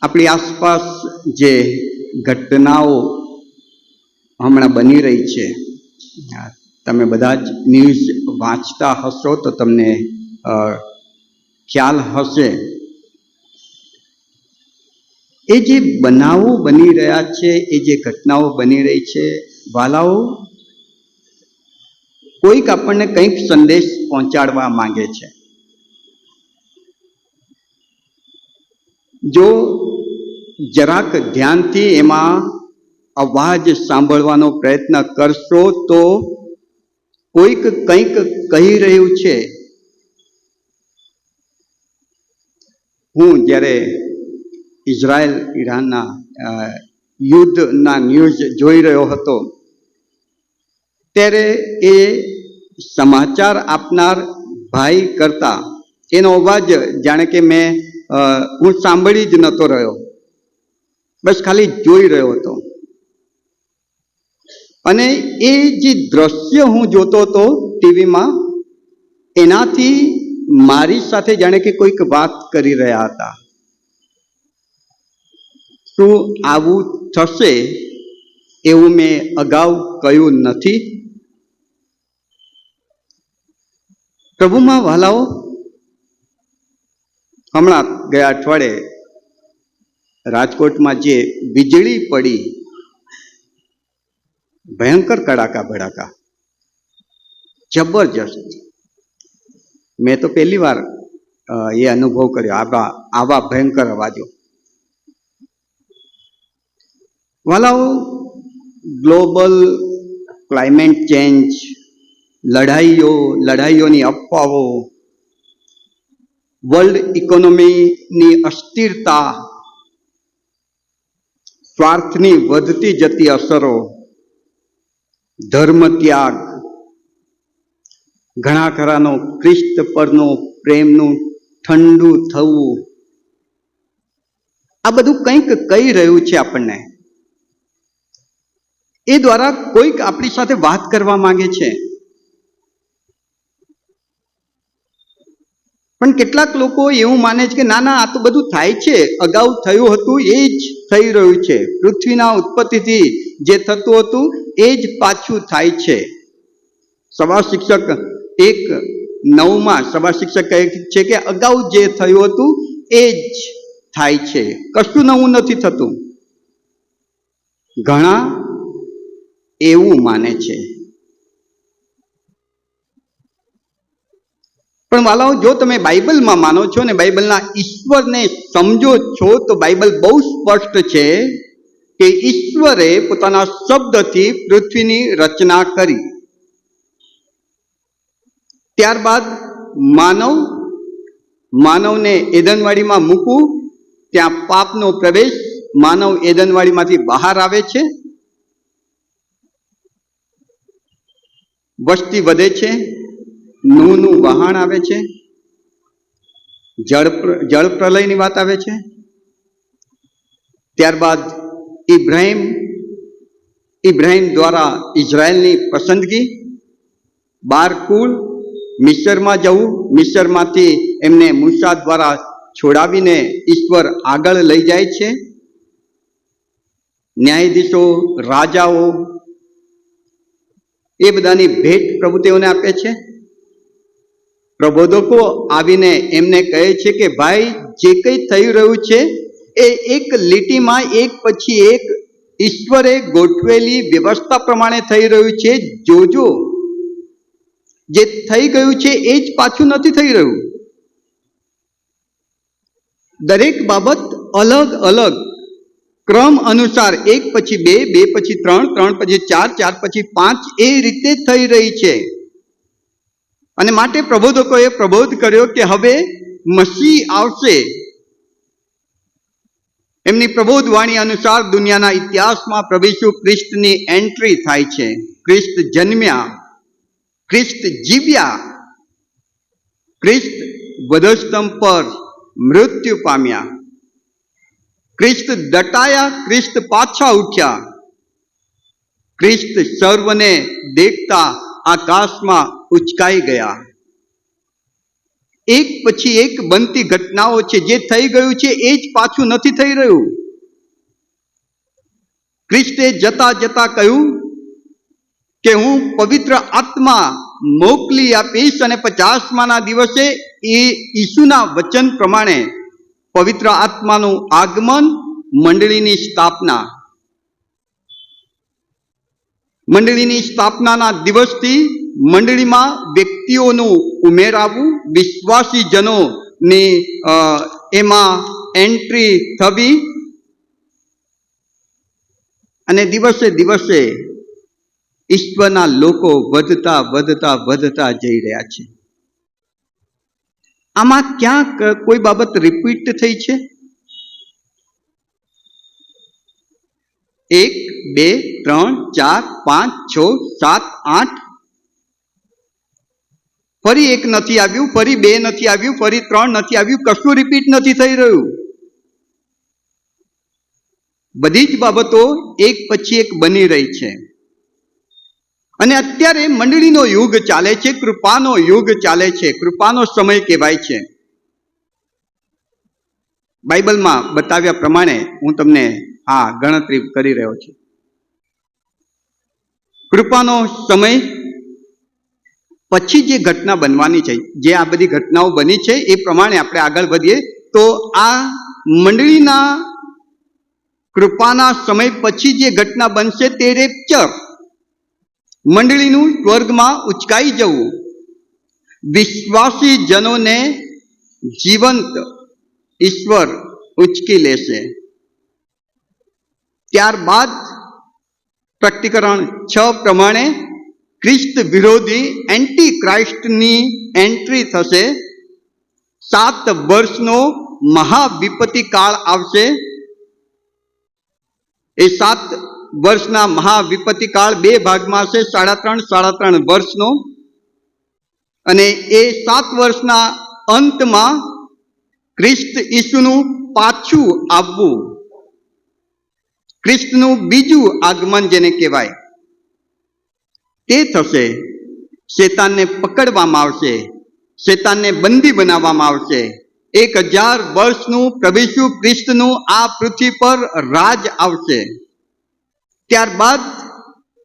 આપણી આસપાસ જે ઘટનાઓ હમણાં બની રહી છે, તમે બધા જ ન્યૂઝ વાંચતા હશો તો તમને ખ્યાલ હશે. એ જે બનાવો બની રહ્યા છે, એ જે ઘટનાઓ બની રહી છે, વાલાઓ, કોઈક આપણને કંઈક સંદેશ પહોંચાડવા માંગે છે. જો જરાક ધ્યાનથી એમાં અવાજ સાંભળવાનો પ્રયત્ન કરશો તો કોઈક કંઈક કહી રહ્યું છે. હું જ્યારે ઇઝરાયલ ઈરાનના યુદ્ધના ન્યૂઝ જોઈ રહ્યો હતો ત્યારે એ સમાચાર આપનાર ભાઈ કરતા એનો અવાજ જાણે કે હું સાંભળી જ નહોતો રહ્યો, બસ ખાલી જોઈ રહ્યો હતો. અને એ જે દ્રશ્ય હું જોતો હતો ટીવીમાં, એનાથી મારી સાથે જાણે કે કોઈક વાત કરી રહ્યા હતા. શું આવું થશે એવું મેં અગાઉ કહ્યું નથી? પ્રભુમાં વહાલાઓ, હમણાં ગયા અઠવાડિયે રાજકોટમાં જે વીજળી પડી, ભયંકર કડાકા ભડાકા, જબરજસ્ત. મેં તો પહેલી વાર એ અનુભવ કર્યો, આવા ભયંકર અવાજો. વાલાઓ, ગ્લોબલ ક્લાઇમેટ ચેન્જ, લડાઈઓની અફવાઓ, વર્લ્ડ ઇકોનોમીની અસ્થિરતા, સ્વાર્થની વધતી જતી અસરો, ધર્મ ત્યાગ, ઘણા ખરાનો ખ્રિસ્ત પરનો પ્રેમનું ઠંડુ થવું, આ બધું કંઈક કહી રહ્યું છે આપણને. એ દ્વારા કોઈક આપણી સાથે વાત કરવા માંગે છે. પણ કેટલાક લોકો એવું માને છે કે ના, આ તો બધું થાય છે, અગાઉ થયું હતું એ જ થઈ રહ્યું છે. પૃથ્વીના ઉત્પત્તિથી જે થતું હતું એ જ પાછું થાય છે. સભા શિક્ષક 1:9 સભા શિક્ષક કહે છે કે અગાઉ જે થયું હતું એ જ થાય છે, કશું નવું નથી થતું. ઘણા એવું માને છે. પણ વાલાઓ, જો તમે બાઇબલમાં માનો છો ને બાઇબલના ઈશ્વરને સમજો છો તો બાઇબલ બહુ સ્પષ્ટ છે કે ઈશ્વરે પોતાના શબ્દથી પૃથ્વીની રચના કરી. ત્યારબાદ માનવને એદનવાડીમાં મૂકવું, ત્યાં પાપનો પ્રવેશ, માનવ એદનવાડીમાંથી બહાર આવે છે, વસ્તી વધે છે, નૂહનું વહાણ આવે છે, જળ પ્રલયની વાત આવે છે. ત્યારબાદ ઇબ્રાહિમ દ્વારા ઇઝરાયલની પસંદગી, 12 કુળ, મિસરમાં જવું, મિસરમાંથી એમને મૂસા દ્વારા છોડાવીને ઈશ્વર આગળ લઈ જાય છે. ન્યાયાધીશો, રાજાઓ, એ બધાની ભેટ પ્રભુ તેઓને આપે છે. પ્રબોધકો આવીને એમને કહે છે કે ભાઈ, જે કંઈ થઈ રહ્યું છે એ એક લીટીમાં એક પછી એક ઈશ્વરે ગોઠવેલી વ્યવસ્થા પ્રમાણે થઈ રહ્યું છે. જોજો, જે થઈ ગયું છે એ જ પાછું નથી થઈ રહ્યું. દરેક બાબત અલગ અલગ ક્રમ અનુસાર 1 પછી 2, 2 પછી 3, 3 પછી 4, 4 પછી 5 એ રીતે થઈ રહી છે. અને માટે પ્રબોધકોએ પ્રબોધ કર્યો કે હવે મસીહ આવશે. એમની પ્રબોધ વાણી અનુસાર દુનિયાના ઇતિહાસમાં પ્રભુ ઈસુ ખ્રિસ્તની એન્ટ્રી થાય છે. ખ્રિસ્ત જન્મ્યા, ખ્રિસ્ત જીવ્યા, ખ્રિસ્ત વધસ્તંભ પર મૃત્યુ પામ્યા, ખ્રિસ્ત દટાયા, ખ્રિસ્ત પાછા ઉઠ્યા, ખ્રિસ્ત સર્વને દેખતા આકાશમાં ઉચકાઈ ગયા. એક પછી એક બનતી ઘટનાઓ છે. જે થઈ ગયું છે એ જ પાછું નથી થઈ રહ્યું. ખ્રિસ્તે જતા જતા કહ્યું કે હું પવિત્ર આત્મા મોકલી આપીશ, અને 50મા દિવસે એ ઈસુના વચન પ્રમાણે પવિત્ર આત્માનું આગમન, મંડળીની સ્થાપના. મંડળીની સ્થાપનાના દિવસથી મંડળીમાં વ્યક્તિઓનું ઉમેરાવું, વિશ્વાસી જનોની એમાં એન્ટ્રી થવી, અને દિવસે દિવસે ઈશ્વરના લોકો વધતા વધતા વધતા જઈ રહ્યા છે. આમાં ક્યાંક કોઈ બાબત રિપીટ થઈ છે? 1, 2, 3, 4, 5, 6, 7, 8. ફરી 1 નથી આવ્યું, ફરી 2 નથી આવ્યું, ફરી 3 નથી આવ્યું. કશું રિપીટ નથી થઈ રહ્યું. બધી જ બાબતો એક પછી એક બની રહી છે. અને અત્યારે મંડળીનો યુગ ચાલે છે, કૃપાનો યુગ ચાલે છે, કૃપાનો સમય કહેવાય છે. બાઇબલમાં બતાવ્યા પ્રમાણે હું તમને આ ગણતરી કરી રહ્યો છું. કૃપાનો સમય પછી જે ઘટના બનવાની છે, જે આ બધી ઘટનાઓ બની છે એ પ્રમાણે આપણે આગળ વધીએ તો આ મંડળીના કૃપાના સમય પછી જે ઘટના બનશે તે રેપ્ચર, મંડળીનું સ્વર્ગમાં ઉચકાઈ જવું, વિશ્વાસી જનોને જીવંત ઈશ્વર ઉચકી લેશે. ત્યારબાદ પ્રકટીકરણ 6 પ્રમાણે ખ્રિસ્ત વિરોધી એન્ટી ક્રાઇસ્ટની એન્ટ્રી થશે. 7 વર્ષનો મહાવિપત્તિ કાળ આવશે. એ 7 વર્ષના મહાવિપત્તિ કાળ 2 ભાગમાં હશે, 3.5 વર્ષનો. અને એ 7 વર્ષના અંતમાં ખ્રિસ્ત ઈસુનું પાછું આવવું, ખ્રિસ્તનું બીજું આગમન જેને કહેવાય તે થશે. શેતાનને પકડવામાં આવશે, શેતાનને બંદી બનાવવામાં આવશે. 1000 વર્ષનું પ્રભુ ઈસુ ખ્રિસ્તનું આ પૃથ્વી પર રાજ આવશે. ત્યારબાદ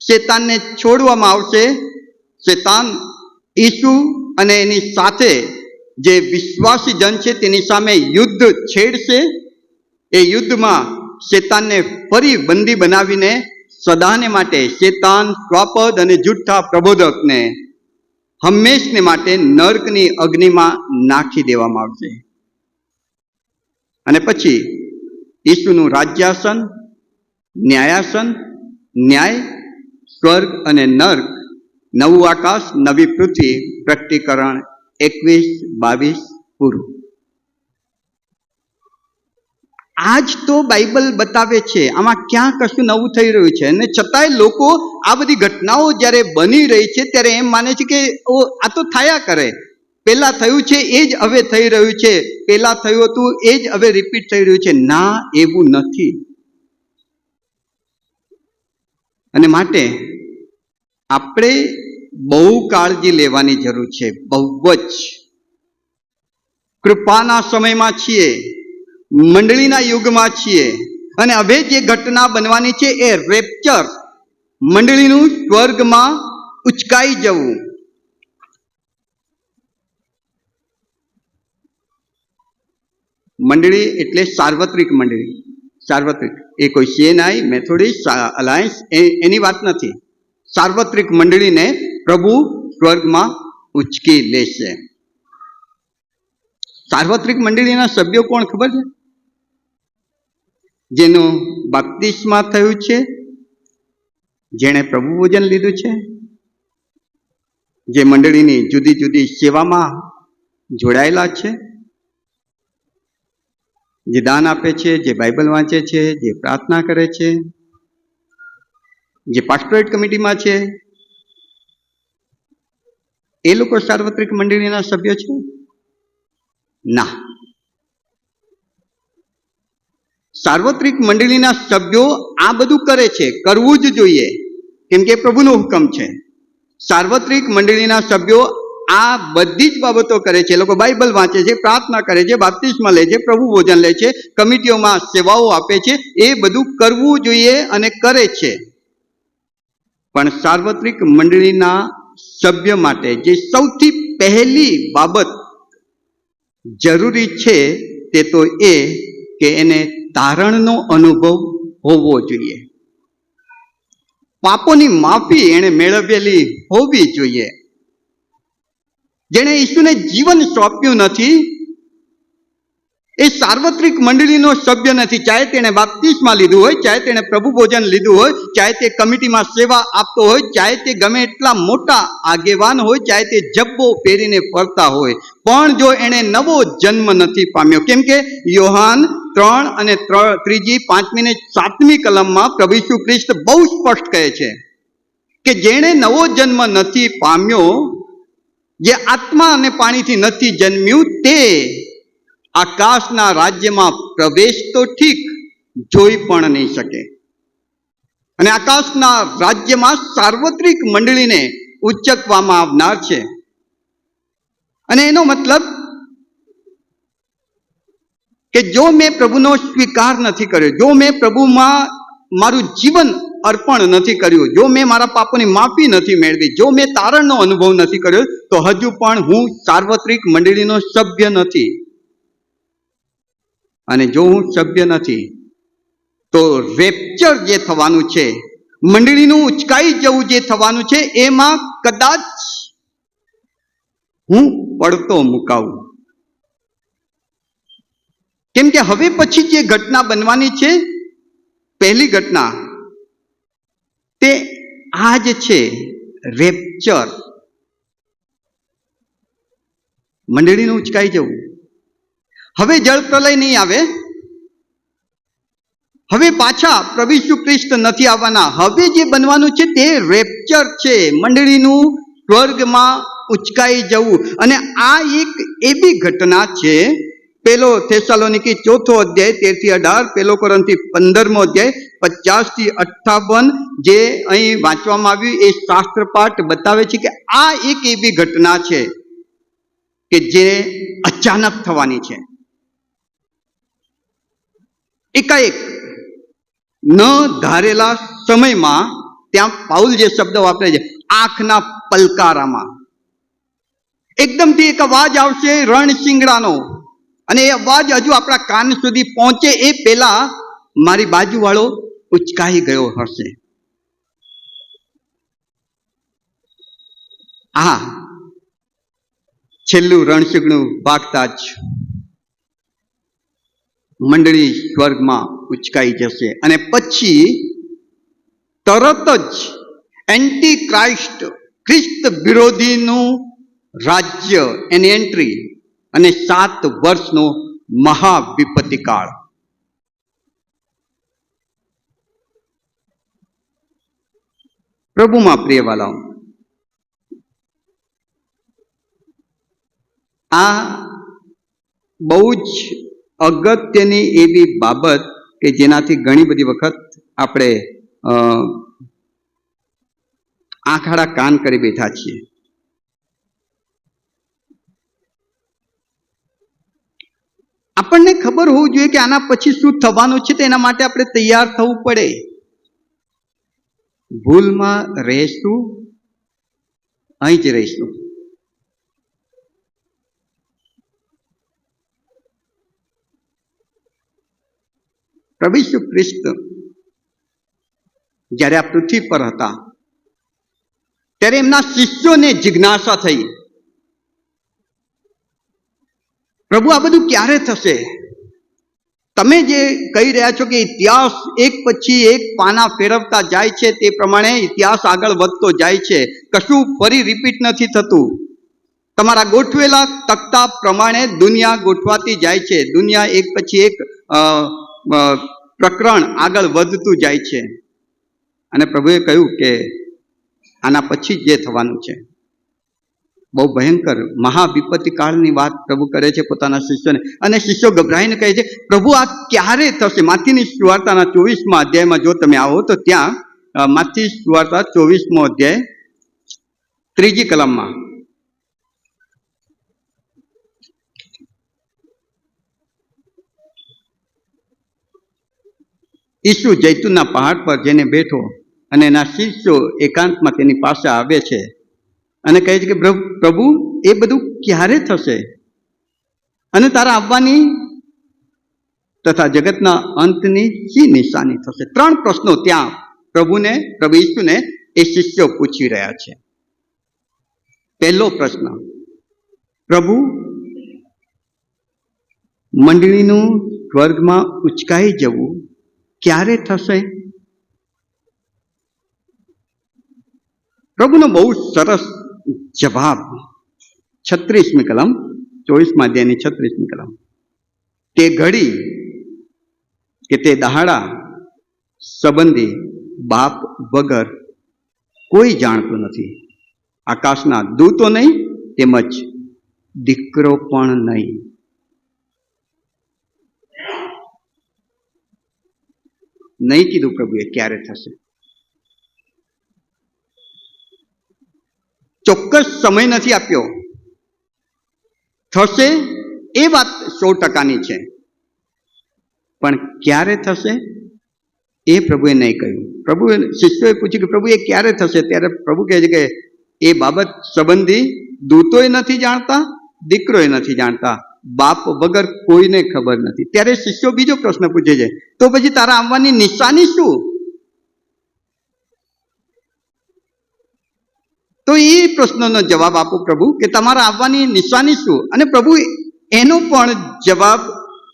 શેતાનને છોડવામાં આવશે. શેતાન ઈસુ અને એની સાથે જે વિશ્વાસી જન છે તેની સામે યુદ્ધ છેડશે. એ યુદ્ધમાં શેતાનને ફરી બંદી બનાવીને સદાને માટે શેતાન, સ્વાપદ અને જુઠ્ઠા પ્રબોધકને હંમેશને માટે નર્કની અગ્નિમાં નાખી દેવામાં આવશે. અને પછી ઈસુનું રાજ્યાસન, ન્યાયાસન, ન્યાય, સ્વર્ગ અને નર્ક, નવું આકાશ, નવી પૃથ્વી. પ્રકટીકરણ 21-22 પૂરું. આજ તો બાઇબલ બતાવે છે, આમાં ક્યાં કશું નવું થઈ રહ્યું છે. અને છતાંય લોકો આ બધી ઘટનાઓ જ્યારે બની રહી છે ત્યારે એમ માને છે કે આ તો થયા કરે, પહેલા થયું છે એ જ હવે થઈ રહ્યું છે, પહેલા થયું હતું એ જ હવે રિપીટ થઈ રહ્યું છે. ના, એવું નથી. અને માટે આપણે બહુ કાળજી લેવાની જરૂર છે, બહુ જ. કૃપાના સમયમાં છીએ, મંડળીના યુગમાં છીએ, અને હવે જે ઘટના બનવાની છે એ રેપ્ચર, મંડળીનું સ્વર્ગમાં ઉચકાઈ જવું. મંડળી એટલે સાર્વત્રિક મંડળી. સાર્વત્રિક એ કોઈ સીએનઆઈ, મેથોડિસ્ટ, અલાયન્સ એની વાત નથી. સાર્વત્રિક મંડળીને પ્રભુ સ્વર્ગમાં ઉચકી લેશે. સાર્વત્રિક મંડળીના સભ્યો કોણ ખબર છે? જેનું બાપ્તિસ્મા થયું છે, જેણે પ્રભુ ભોજન લીધું છે, જે મંડળીની જુદી જુદી સેવામાં જોડાયેલા છે, જે દાન આપે છે, જે બાઇબલ વાંચે છે, જે પ્રાર્થના કરે છે, જે પાસ્ટોરેટ કમિટીમાં છે, એ લોકો સાર્વત્રિક મંડળીના સભ્ય છે? ના. સાર્વત્રિક મંડળીના સભ્યો આ બધું કરે છે, કરવું જ જોઈએ, કેમ કે પ્રભુનો હુકમ છે. સાર્વત્રિક મંડળીના સભ્યો આ બધી જ બાબતો કરે છે. લોકો બાઇબલ વાંચે છે, પ્રાર્થના કરે છે, બાપ્તિસ્મા લે છે, પ્રભુ ભોજન લે છે, કમિટીઓમાં સેવાઓ આપે છે. એ બધું કરવું જોઈએ અને કરે છે. પણ સાર્વત્રિક મંડળીના સભ્ય માટે જે સૌથી પહેલી બાબત જરૂરી છે તે તો એ કે એને તારણનો અનુભવ હોવો જોઈએ. પાપોની માફી એણે મેળવેલી હોવી જોઈએ. જેણે ઈસુને જીવન સોંપ્યું નથી એ સાર્વત્રિક મંડળીનો સભ્ય નથી. ચાહે તેણે બાપ્તિસ્મા લીધું હોય, ચાહે તેણે પ્રભુ ભોજન લીધું હોય, ચાહે તે કમિટીમાં સેવા આપતો હોય, ચાહે તે ગમે એટલા મોટા આગેવાન હોય, ચાહે તે જબ્બો પહેરીને ફરતા હોય, પણ જો એણે નવો જન્મ નથી પામ્યો. કેમ કે યોહાન 3 અને 5 ને 7 કલમમાં પ્રભુ ઈસુ ખ્રિસ્ત બહુ સ્પષ્ટ કહે છે કે જેણે નવો જન્મ નથી પામ્યો, જે આત્મા અને પાણીથી નથી જન્મ્યું, તે આકાશના રાજ્યમાં પ્રવેશ તો ઠીક, જોઈ પણ નહીં શકે. અને આકાશના રાજ્યમાં સાર્વત્રિક મંડળીને ઉચ્ચકવામાં આવનાર છે. અને એનો મતલબ કે જો મેં પ્રભુનો સ્વીકાર નથી કર્યો, જો મેં પ્રભુમાં મારું જીવન અર્પણ નથી કર્યું, જો મેં મારા પાપોની માફી નથી મેળવી, જો મેં તારણનો અનુભવ નથી કર્યો, તો હજુ પણ હું સાર્વત્રિક મંડળીનો સભ્ય નથી. અને જો હું સભ્ય નથી તો રેપ્ચર જે થવાનું છે, મંડળીનું ઉચકાઈ જવું જે થવાનું છે, એમાં કદાચ હું પડતો મુકાવું. કેમ કે હવે પછી જે ઘટના બનવાની છે, પહેલી ઘટના તે આ જ છે, રેપ્ચર. મંડળીનું ઉચકાઈ જવું. હવે જળ પ્રલય નહીં આવે, હવે પાછા પ્રભુ ઈસુ ખ્રિસ્ત નથી આવવાના. હવે જે બનવાનું છે તે રેપ્ચર છે, મંડળીનું સ્વર્ગમાં ઉચકાઈ જવું. અને આ એક એવી ઘટના છે, પેલો થેસાલોનિકી 4 અધ્યાય 13-18, પેલો કોરિન્થી 15 અધ્યાય 50-58 જે અહીં વાંચવામાં આવ્યું, એ શાસ્ત્ર પાઠ બતાવે છે કે આ એક એવી ઘટના છે કે જે અચાનક થવાની છે. એકાએક ન ધારેલા સમયમાં, ત્યાં પાઉલ જે શબ્દ વાપરે છે, આંખના પલકારામાં એકદમથી એક અવાજ આવશે રણશિંગડાનો. અને એ અવાજ હજુ આપણા કાન સુધી પહોંચે એ પહેલા મારી બાજુવાળો ઉચકાઈ ગયો હશે. આ છેલ્લું રણશિંગડું વાગતા જ મંડળી સ્વર્ગમાં ઉચકાઈ જશે. અને પછી તરત જ એન્ટી ક્રાઇસ્ટ, ખ્રિસ્ત વિરોધીનું રાજ્ય, એની એન્ટ્રી, અને 7 વર્ષનો મહાવિપત્તિ કાળ. પ્રભુમાં પ્રિયવાલાઓ, આ બહુ જ અગત્યની એવી બાબત કે જેનાથી ઘણી બધી વખત આપણે આંખાડા કાન કરી બેઠા છીએ. આપણને ખબર હોવું જોઈએ કે આના પછી શું થવાનું છે, તો એના માટે આપણે તૈયાર થવું પડે. ભૂલમાં રહેશું, અહીં જ રહીશું. પ્રભુ ઈસુ ખ્રિસ્ત જ્યારે આ પૃથ્વી પર હતા ત્યારે એમના શિષ્યોને જિજ્ઞાસા થઈ, પ્રભુ આ બધું ક્યારે થશે? તમે જે કહી રહ્યા છો કે ઇતિહાસ એક પછી એક પાના ફેરવતા જાય છે, તે પ્રમાણે ઇતિહાસ આગળ વધતો જાય છે, કશું ફરી રિપીટ નથી થતું. તમારા ગોઠવેલા તખ્તા પ્રમાણે દુનિયા ગોઠવાતી જાય છે, દુનિયા એક પછી એક પ્રકરણ આગળ વધતું જાય છે. અને પ્રભુએ કહ્યું કે આના પછી જે થવાનું છે બહુ ભયંકર મહાવિપત્તિ કાળની વાત પ્રભુ કરે છે પોતાના શિષ્યોને. અને શિષ્યો ગભરાઈને કહે છે, પ્રભુ આ ક્યારે થશે? માથીની સુવાર્તાના 24મા અધ્યાયમાં જો તમે આવો તો ત્યાં માથી સુવાર્તા 24મો અધ્યાય 3 કલમમાં ઈસુ જૈતુનના પહાડ પર જઈને બેઠો અને એના શિષ્યો એકાંતમાં તેની પાસે આવે છે અને કહે છે કે પ્રભુ, એ બધું ક્યારે થશે અને તારા આવવાની તથા જગતના અંતની શી નિશાની થશે? 3 પ્રશ્નો ત્યાં પ્રભુ ઈસુને એ શિષ્યો પૂછી રહ્યા છે. પહેલો પ્રશ્ન, પ્રભુ, મંડળીનું સ્વર્ગમાં ઉચકાઈ જવું ક્યારે થશે? પ્રભુનો બહુ સરસ જવાબ. 36મી કલમ, 24મા અધ્યાયની 36મી કલમ. તે ઘડી કે તે દહાડા સંબંધી બાપ વગર કોઈ જાણતું નથી, આકાશના દૂતો નહીં, તેમજ દીકરો પણ નહીં. નહીં કીધું પ્રભુએ ક્યારે થશે. ચોક્કસ સમય નથી આપ્યો. થશે એ વાત 100%ની છે, પણ ક્યારે થશે એ પ્રભુએ નહીં કહ્યું. પ્રભુએ શિષ્યોએ પૂછ્યું કે પ્રભુ એ ક્યારે થશે? ત્યારે પ્રભુ કહે છે કે એ બાબત સંબંધી દૂતોય નથી જાણતા, દીકરોય નથી જાણતા, બાપ વગર કોઈને ખબર નથી. ત્યારે શિષ્યો બીજો પ્રશ્ન પૂછે છે, તો પછી તારા આવવાની નિશાની શું? તો એ પ્રશ્નનો જવાબ આપો પ્રભુ, કે તમારા આવવાની નિશાની શું? અને પ્રભુ એનો પણ જવાબ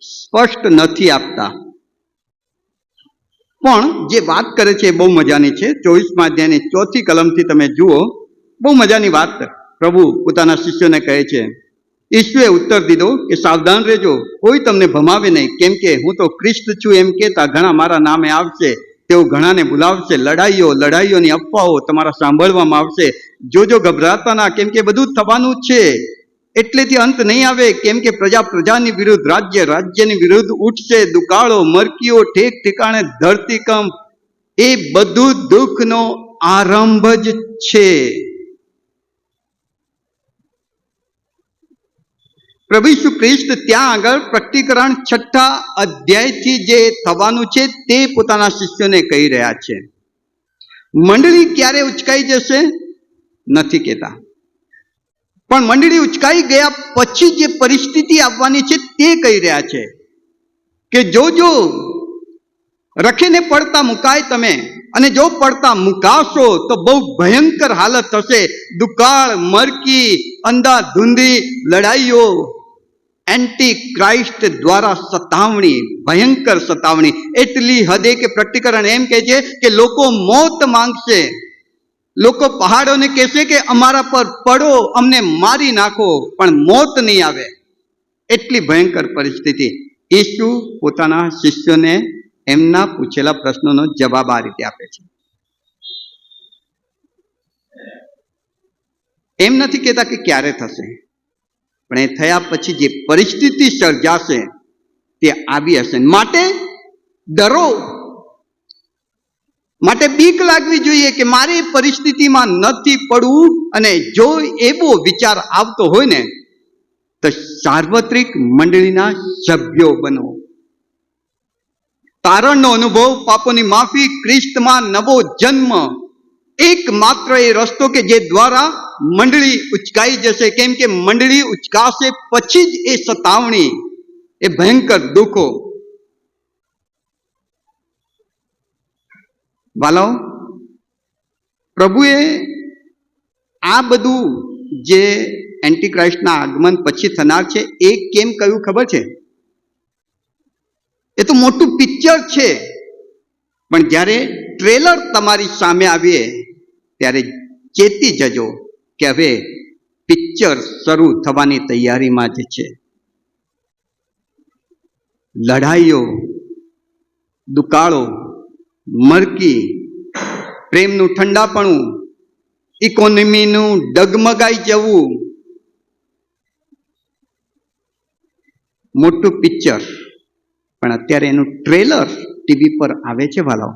સ્પષ્ટ નથી આપતા. પણ જે વાત કરે છે એ બહુ મજાની છે. 24મા અધ્યાયની 4થી કલમથી તમે જુઓ, બહુ મજાની વાત પ્રભુ પોતાના શિષ્યોને કહે છે. ઈસુએ ઉત્તર દીધો કે સાવધાન રહેજો, કોઈ તમને ભમાવે નહીં, કેમ કે હું તો ખ્રિસ્ત છું એમ કહેતા ઘણા મારા નામે આવશે, તેઓ ઘણાને બોલાવશે. લડાઈઓની અફવાઓ તમારા સાંભળવામાં આવશે. જોજો, ગભરાતા ના, કેમ કે બધું થવાનું છે. એટલેથી અંત નહીં આવે, કેમ કે પ્રજા પ્રજાની વિરુદ્ધ, રાજ્ય રાજ્યની વિરુદ્ધ ઉઠશે. દુકાળો, મરકીઓ, ઠેક ઠેકાણે ધરતીકંપ, એ બધું દુઃખનો આરંભ જ છે. પ્રભુ ઈસુ ખ્રિસ્ત ત્યાં આગળ પ્રકટીકરણ 6 અધ્યાયથી જે થવાનું છે તે પોતાના શિષ્યોને કહી રહ્યા છે. મંડળી ક્યારે ઉચકાઈ જશે નથી કહેતા, પણ મંડળી ઉચકાઈ ગયા પછી જે પરિસ્થિતિ આવવાની છે તે કહી રહ્યા છે કે જોજો, રખીને પડતા મુકાય તમે, અને જો પડતા મુકાશો તો બહુ ભયંકર હાલત થશે. દુકાળ, મરકી, અંધાધૂંધી, લડાઈઓ, એન્ટી ક્રાઇસ્ટ દ્વારા સતાવણી, ભયંકર સતાવણી, એટલી હદે કે પ્રકટીકરણ એમ કહે છે કે લોકો મોત માંગશે. લોકો પહાડોને કહેશે કે અમારા પર પડો, અમને મારી નાખો, પણ મોત નહીં આવે. એટલી ભયંકર પરિસ્થિતિ. ઈસુ પોતાના શિષ્યોને એમના પૂછેલા પ્રશ્નોનો જવાબ આ રીતે આપે છે. એમ નથી કહેતા કે ક્યારે થશે, પણ એ થયા પછી જે પરિસ્થિતિ સર્જાશે તે આવી હશે. માટે ડરો, માટે બીક લાગવી જોઈએ કે મારે પરિસ્થિતિમાં નથી પડવું. અને જો એવો વિચાર આવતો હોય ને તો સાર્વત્રિક મંડળીના સભ્યો બનો. તારણનો અનુભવ, પાપોની માફી, ખ્રિસ્તમાં નવો જન્મ, એકમાત્ર એ રસ્તો કે જે દ્વારા મંડળી ઉચકાઈ જશે. કેમ કે મંડળી ઉચકાશે પછી જ એ સતાવણી, એ ભયંકર દુઃખો. વાલાઓ, પ્રભુએ આ બધું જે એન્ટીક્રાઇસ્ટના આગમન પછી થનાર છે એ કેમ કહ્યું ખબર છે? એ તો મોટું પિક્ચર છે, પણ જ્યારે ટ્રેલર તમારી સામે આવીએ ત્યારે ચેતી જજો કે હવે પિક્ચર શરૂ થવાની તૈયારીમાં જ છે. લડાઈઓ, દુકાળો, મરકી, પ્રેમનું ઠંડાપણું, ઇકોનોમીનું ડગમગાઈ જવું, મોટું પિક્ચર, પણ અત્યારે એનું ટ્રેલર ટીવી પર આવે છે. વાલાઓ,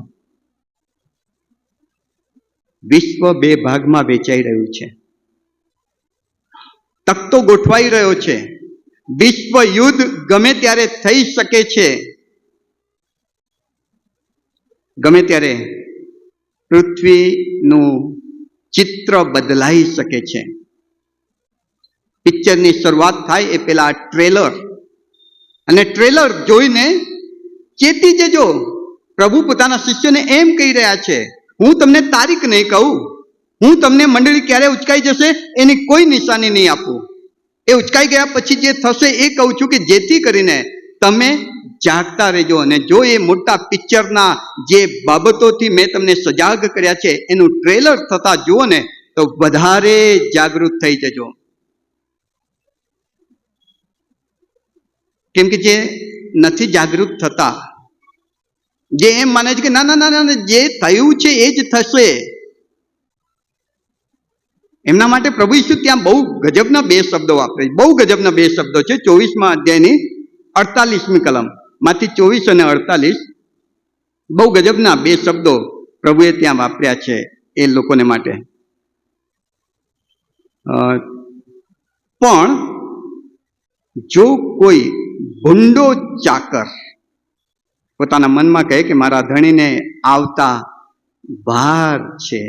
વિશ્વ 2 ભાગમાં વેચાઈ રહ્યું છે. તખતો ગોઠવાઈ રહ્યો છે. વિશ્વ યુદ્ધ ગમે ત્યારે થઈ શકે છે. ગમે ત્યારે પૃથ્વીનું ચિત્ર બદલાઈ શકે છે. પિક્ચરની શરૂઆત થાય એ પેલા ટ્રેલર, અને ટ્રેલર જોઈને ચેતી જજો. પ્રભુ પોતાના શિષ્યને એમ કહી રહ્યા છે, હું તમને તારીખ નહીં કહું, હું તમને મંડળી ક્યારે ઉચકાઈ જશે એની કોઈ નિશાની નહીં આપું. એ ઉચકાઈ ગયા પછી જે થશે એ કહું છું કે જેથી કરીને તમે જાગતા રહેજો. અને જો એ મોટા પિક્ચરના જે બાબતોથી મેં તમને સજાગ કર્યા છે એનું ટ્રેલર થતા જુઓ ને તો વધારે જાગૃત થઈ જજો. કેમ કે જે નથી જાગૃત થતા, જે એમ માને છે કે ના ના ના ના જે થયું છે એ જ થશે, એમના માટે પ્રભુ ઈસુ ત્યાં બહુ ગજબના બે શબ્દો વાપરે છે. બહુ ગજબના બે શબ્દો છે. 24મા અધ્યાયની 48મી કલમ માંથી 24 અને 48 બહુ ગજબના બે શબ્દો પ્રભુએ ત્યાં વાપર્યા છે એ લોકોને માટે. પણ જો કોઈ ભૂંડો ચાકર પોતાના મનમાં કહે કે મારા ધણીને આવતા વાર છે,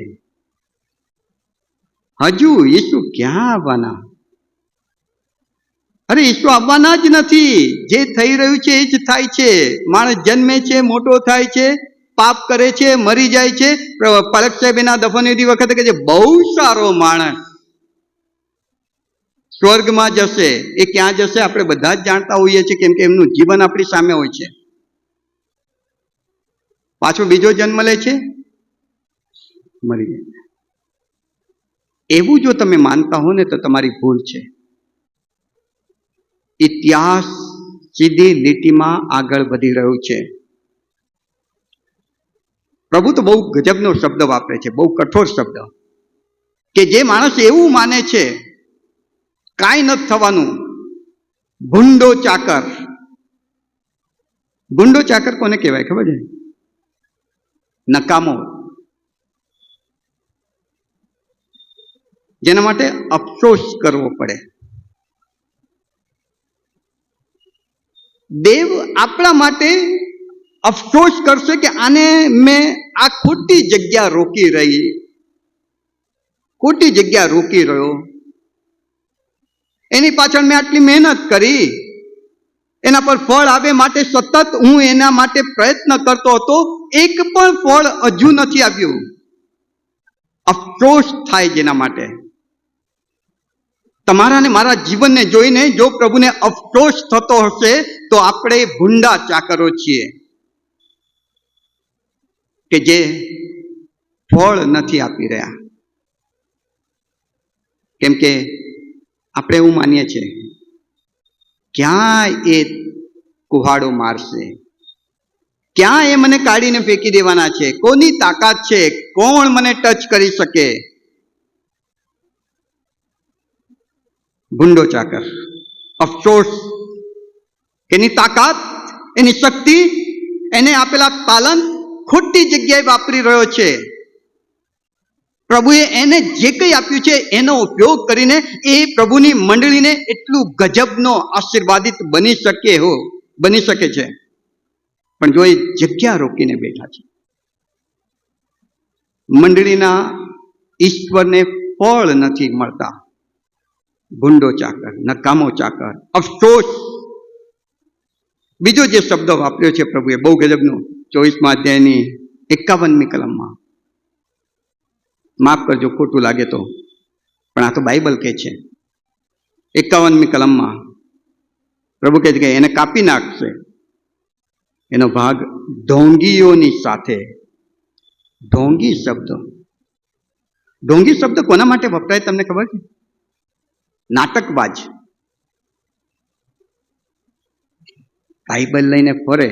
હજુ ઈસુ ક્યાં આવવાના? અરે ઈસુ આવવાના જ નથી. જે થઈ રહ્યું છે એ જ થાય છે. માણસ જન્મે છે, મોટો થાય છે, પાપ કરે છે, મરી જાય છે. પલક સાહેબ એના દફનવિધિ વખતે કહે છે બહુ સારો માણસ સ્વર્ગમાં જશે. એ ક્યાં જશે આપણે બધા જ જાણતા હોઈએ છીએ, કેમ કે એમનું જીવન આપણી સામે હોય છે. પાછો બીજો જન્મ લે છે, મરી જાય. એવું જો તમે માનતા હો ને તો તમારી ભૂલ છે. ઇતિહાસ સીધી લીટીમાં આગળ વધી રહ્યું છે. પ્રભુ તો બહુ ગજબનો શબ્દ વાપરે છે, બહુ કઠોર શબ્દ, કે જે માણસ એવું માને છે કાંઈ નથી થવાનું, ભૂંડો ચાકર. ભૂંડો ચાકર કોને કહેવાય ખબર છે? નકામો, જેના માટે અફસોસ કરવો પડે. દેવ આપણા માટે અફસોસ કરશે કે આને મેં આ ખોટી જગ્યા રોકી રહ્યો, એની પાછળ મેં આટલી મહેનત કરી, એના પર ફળ આવે માટે સતત હું એના માટે પ્રયત્ન કરતો હતો, એક પણ ફળ હજુ નથી આવ્યું. અફસોસ થાય જેના માટે. તમારા ને મારા જીવનને જોઈને જો પ્રભુને અફસોસ થતો હશે તો આપણે ભૂંડા ચાકરો છીએ કે જે ફળ નથી આપી રહ્યા. કેમ કે આપણે એવું માનીએ છીએ ક્યાં એ કુહાડો મારશે, ક્યાં એ મને કાઢીને ફેંકી દેવાના છે, કોની તાકાત છે, કોણ મને ટચ કરી શકે? ભૂંડો ચાકર, અફસોસ. એની તાકાત, એની શક્તિ, એને આપેલા તાલંત ખોટી જગ્યાએ વાપરી રહ્યો છે. પ્રભુએ એને જે કંઈ આપ્યું છે એનો ઉપયોગ કરીને એ પ્રભુની મંડળીને એટલું ગજબનો આશીર્વાદિત બની શકે છે. પણ જો એ જગ્યા રોકીને બેઠા છે, મંડળીના ઈશ્વરને ફળ નથી મળતા. ભૂંડો ચાકર, નકામો ચાકર, અફસોસ. બીજો જે શબ્દ વાપર્યો છે પ્રભુએ બહુ ગજબનો 24મા અધ્યાયની 51મી કલમમાં, માફ કરજો ખોટું લાગે તો, પણ આ તો બાઇબલ કહે છે. 51મી કલમમાં પ્રભુ કહે છે કે એને કાપી નાખશે, એનો ભાગ ઢોંગીઓની સાથે. ઢોંગી શબ્દ કોના માટે વપરાય તમને ખબર છે? નાટકબાજ. બાઇબલ લઈને ફરે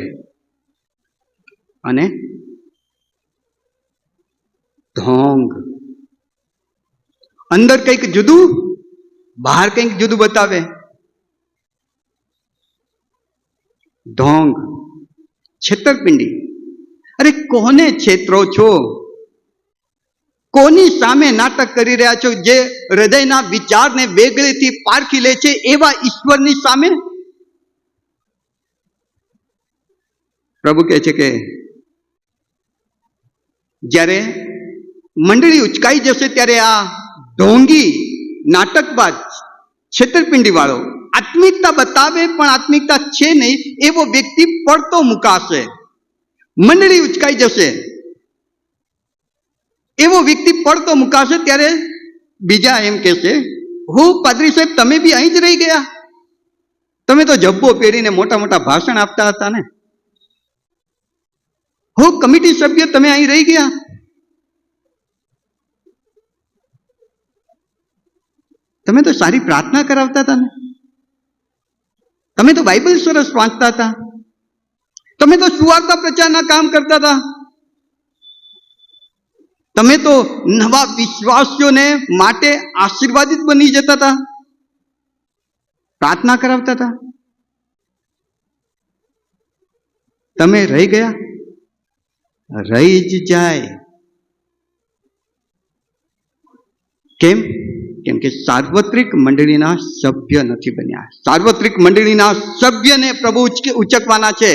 અને ઢોંગ, અંદર કંઈક જુદું, બહાર કંઈક જુદું બતાવે. ઢોંગ, છેતરપિંડી. અરે કોને છેતરો છો? કોની સામે નાટક કરી રહ્યા છો? જે હૃદયના વિચારને વેગળેથી પારખી લે છે એવા ઈશ્વરની સામે. પ્રભુ કહે છે કે જ્યારે મંડળી ઉચકાઈ જશે ત્યારે આ ઢોંગી, નાટકબાજ, છેતરપિંડી વાળો, આત્મિકતા બતાવે પણ આત્મિકતા છે નહીં એવો વ્યક્તિ પડતો મુકાશે. મંડળી ઉચકાઈ જશે, એવો વ્યક્તિ પડતો મુકાશે. ત્યારે બીજા એમ કહેશે, હો પાદરી સાહેબ, તમે બી અહીં જ રહી ગયા? તમે તો જબ્બો પહેરીને મોટા મોટા ભાષણ આપતા હતા ને. હો કમિટી સભ્ય, તમે અહીં રહી ગયા? તમે તો સારી પ્રાર્થના કરાવતા હતા ને. તમે તો બાઇબલ સરસ વાંચતા હતા. તમે તો સુવાર્તા પ્રચારના કામ કરતા હતા. તમે તો નવા વિશ્વાસીઓને માટે આશીર્વાદિત બની જતા હતા, પ્રાર્થના કરાવતા હતા. તમે રહી ગયા? રહી જ જાય. કેમ? કેમ કે સાર્વત્રિક મંડળીના સભ્ય નથી બન્યા. સાર્વત્રિક મંડળીના સભ્યને પ્રભુ ઉચકવાના છે.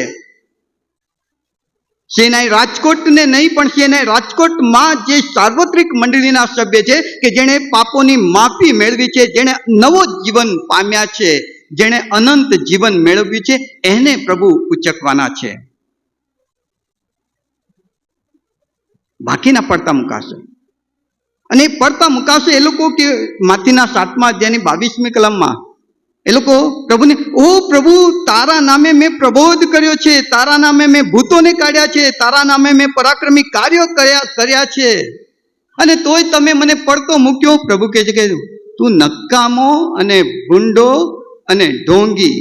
સેનાઈ રાજકોટને નહીં, પણ સેનાઈ રાજકોટમાં જે સાર્વત્રિક મંડળીના સભ્ય છે કે જેણે પાપોની માફી મેળવી છે, જેણે નવો જીવન પામ્યા છે, જેણે અનંત જીવન મેળવ્યું છે, એને પ્રભુ ઉચકવાના છે. બાકીના પડતા મુકાશે. અને પડતા મુકાશે એ લોકો કે માથીના 7મા અધ્યાયની 22મી કલમમાં એ લોકો પ્રભુને, ઓ પ્રભુ, તારા નામે મેં પ્રબોધ કર્યો છે, તારા નામે મેં ભૂતોને કાઢ્યા છે, તારા નામે મેં પરાક્રમી કાર્યો કર્યા છે, અને તોય તમે મને પડતો મૂક્યો. પ્રભુ કહે છે કે તું નકામો અને ભૂંડો અને ઢોંગી.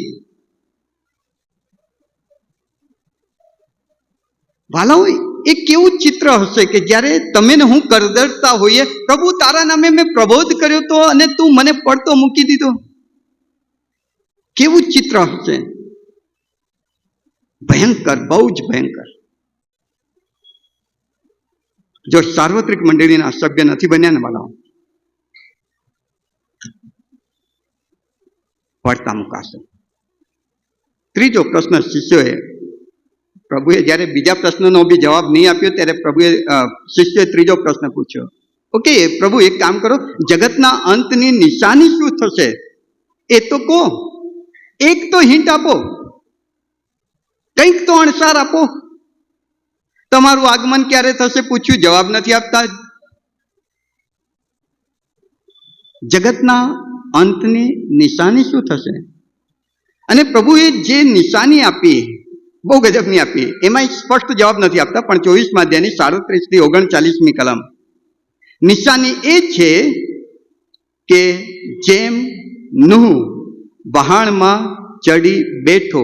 વાલાઓ, એ કેવું ચિત્ર હશે કે જ્યારે તમે ને હું કરદરતા હોઈએ, પ્રભુ તારા નામે મેં પ્રબોધ કર્યો તો અને તું મને પડતો મૂકી દીધો. કેવું ચિત્ર હશે! ભયંકર, બહુ જ ભયંકર. જો સાર્વત્રિક મંડળીના સભ્ય નથી બન્યા ને વાલાઓ, પડતા મુકાશે. ત્રીજો પ્રશ્ન શિષ્યોએ, પ્રભુએ જ્યારે બીજા પ્રશ્નનો બી જવાબ નહીં આપ્યો ત્યારે પ્રભુએ શિષ્યોએ ત્રીજો પ્રશ્ન પૂછ્યો. ઓકે પ્રભુ, એક કામ કરો, જગતના અંતની નિશાની શું થશે એ તો કહો. એક તો હિન્ટ આપો, કંઈક તો અણસાર આપો. તમારું આગમન ક્યારે થશે પૂછ્યું, જવાબ નથી આપતા. જગતના અંતની નિશાની શું થશે? અને પ્રભુએ જે નિશાની આપી, બહુ ગજબની આપી, એમાં સ્પષ્ટ જવાબ નથી આપતા, પણ 24મા અધ્યાયની 37 થી 39મી કલમ. નિશાની એ છે કે જેમ નૂહ વહાણમાં ચડી બેઠો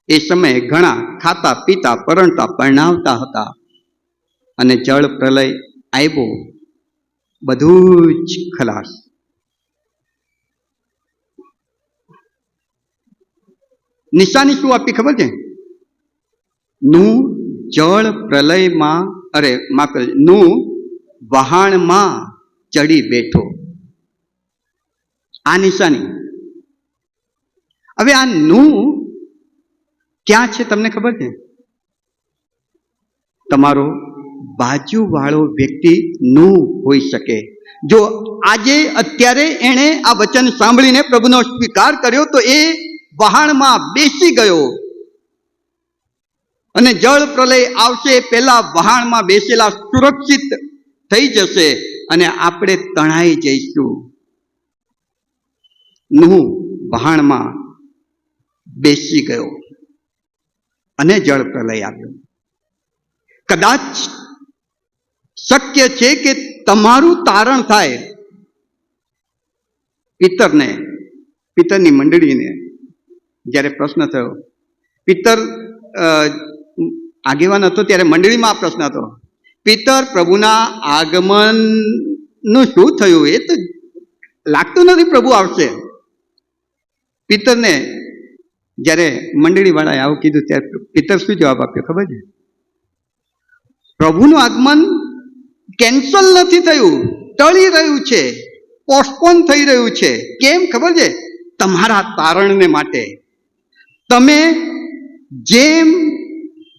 એ સમયે ઘણા ખાતા પીતા પરણતા પરણાવતા હતા, અને જળ પ્રલય આવ્યો, બધું જ ખલાસ. નિશાની શું આપી ખબર છે? નું જળ પ્રલયમાં, નું વહાણમાં ચડી બેઠો, આ નિશાની. હવે આ નું ક્યાં છે તમને ખબર છે? તમારો બાજુવાળો વ્યક્તિ નું હોઈ શકે. જો આજે અત્યારે એણે આ વચન સાંભળીને પ્રભુનો સ્વીકાર કર્યો તો એ વહાણમાં બેસી ગયો, અને જળ પ્રલય આવશે પહેલા વહાણમાં બેસેલા સુરક્ષિત થઈ જશે, અને આપણે તણાઈ જઈશું. નૂહ વહાણમાં બેસી ગયો અને જળ પ્રલય આવ્યો. કદાચ શક્ય છે કે તમારું તારણ થાય. પિતરની મંડળીને જ્યારે પ્રશ્ન થયો, પિતર આગેવાન હતો ત્યારે મંડળીમાં આ પ્રશ્ન હતો, પિતર, પ્રભુના આગમનનું શું થયું? એ તો લાગતું નથી પ્રભુ આવશે. પિતરને જ્યારે મંડળીવાળાએ આવું કીધું ત્યારે પિતર શું જવાબ આપ્યો ખબર છે? પ્રભુનું આગમન કેન્સલ નથી થયું, ટળી રહ્યું છે, પોસ્ટપોન થઈ રહ્યું છે. કેમ ખબર છે? તમારા તારણને માટે. તમે જેમ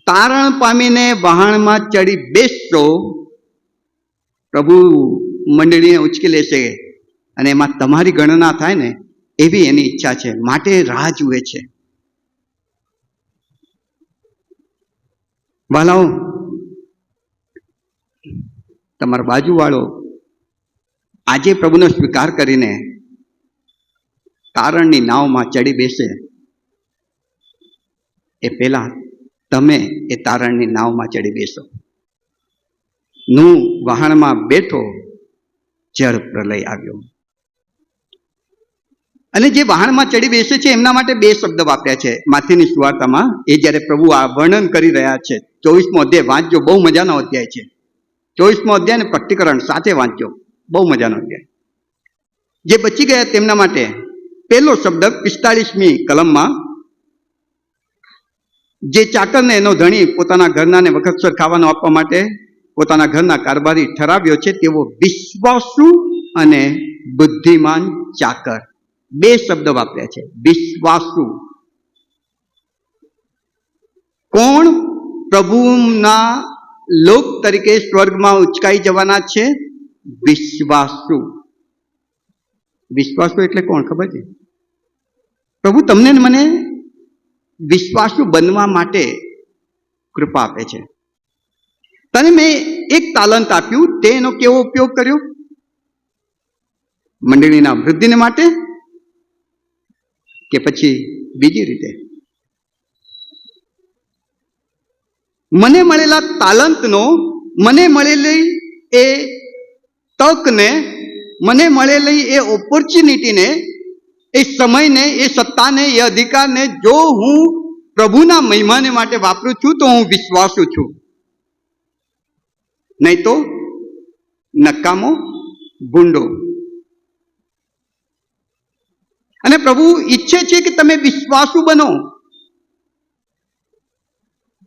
તારણ પામીને વહાણમાં ચડી બેસશો, પ્રભુ મંડળીને ઉચકી લેશે અને એમાં તમારી ગણના થાય ને એવી એની ઈચ્છા છે, માટે રાહ જુએ છે. વાલાઓ, તમારો બાજુવાળો આજે પ્રભુનો સ્વીકાર કરીને તારણની નાવમાં ચડી બેસે એ પહેલા તમે એ તારણની નાવમાં ચડી બેસો. નું વહાણમાં બેઠો, જળ પ્રલય આવ્યો. અને જે વહાણમાં ચડી બેસે છે એમના માટે બે શબ્દ વાપર્યા છે માથેની સુવાર્તામાં. એ જ્યારે પ્રભુ આ વર્ણન કરી રહ્યા છે, 24મો અધ્યાય વાંચજો, બહુ મજાનો અધ્યાય છે. 24મો અધ્યાય ને પ્રકટીકરણ સાથે વાંચજો, બહુ મજાનો અધ્યાય. જે બચી ગયા તેમના માટે પહેલો શબ્દ 45મી કલમમાં, જે ચાકરને એનો ધણી પોતાના ઘરનાને વખતસર ખાવાનું આપવા માટે પોતાના ઘરના કારભારી ઠરાવ્યો છે, તેવો વિશ્વાસુ અને બુદ્ધિમાન ચાકર. બે શબ્દ વાપર્યા છે, વિશ્વાસુ. કોણ પ્રભુના લોક તરીકે સ્વર્ગમાં ઉચકાઈ જવાના છે? વિશ્વાસુ. વિશ્વાસુ એટલે કોણ ખબર છે? પ્રભુ તમને ને મને વિશ્વાસુ બનવા માટે કૃપા આપે છે. તને મેં એક તાલંત આપ્યું, તે એનો કેવો ઉપયોગ કર્યો? મંડળીના વૃદ્ધિને માટે કે પછી બીજી રીતે? મને મળેલા તાલંતનો, મને મળેલી એ તકને, મને મળેલી એ ઓપોર્ચ્યુનિટીને, એ સમયને, એ સત્તાને, એ અધિકારને જો હું પ્રભુના મહિમાને માટે વાપરું છું તો હું વિશ્વાસુ છું, નહીં તો નકામો ભૂંડો. અને પ્રભુ ઈચ્છે છે કે તમે વિશ્વાસુ બનો.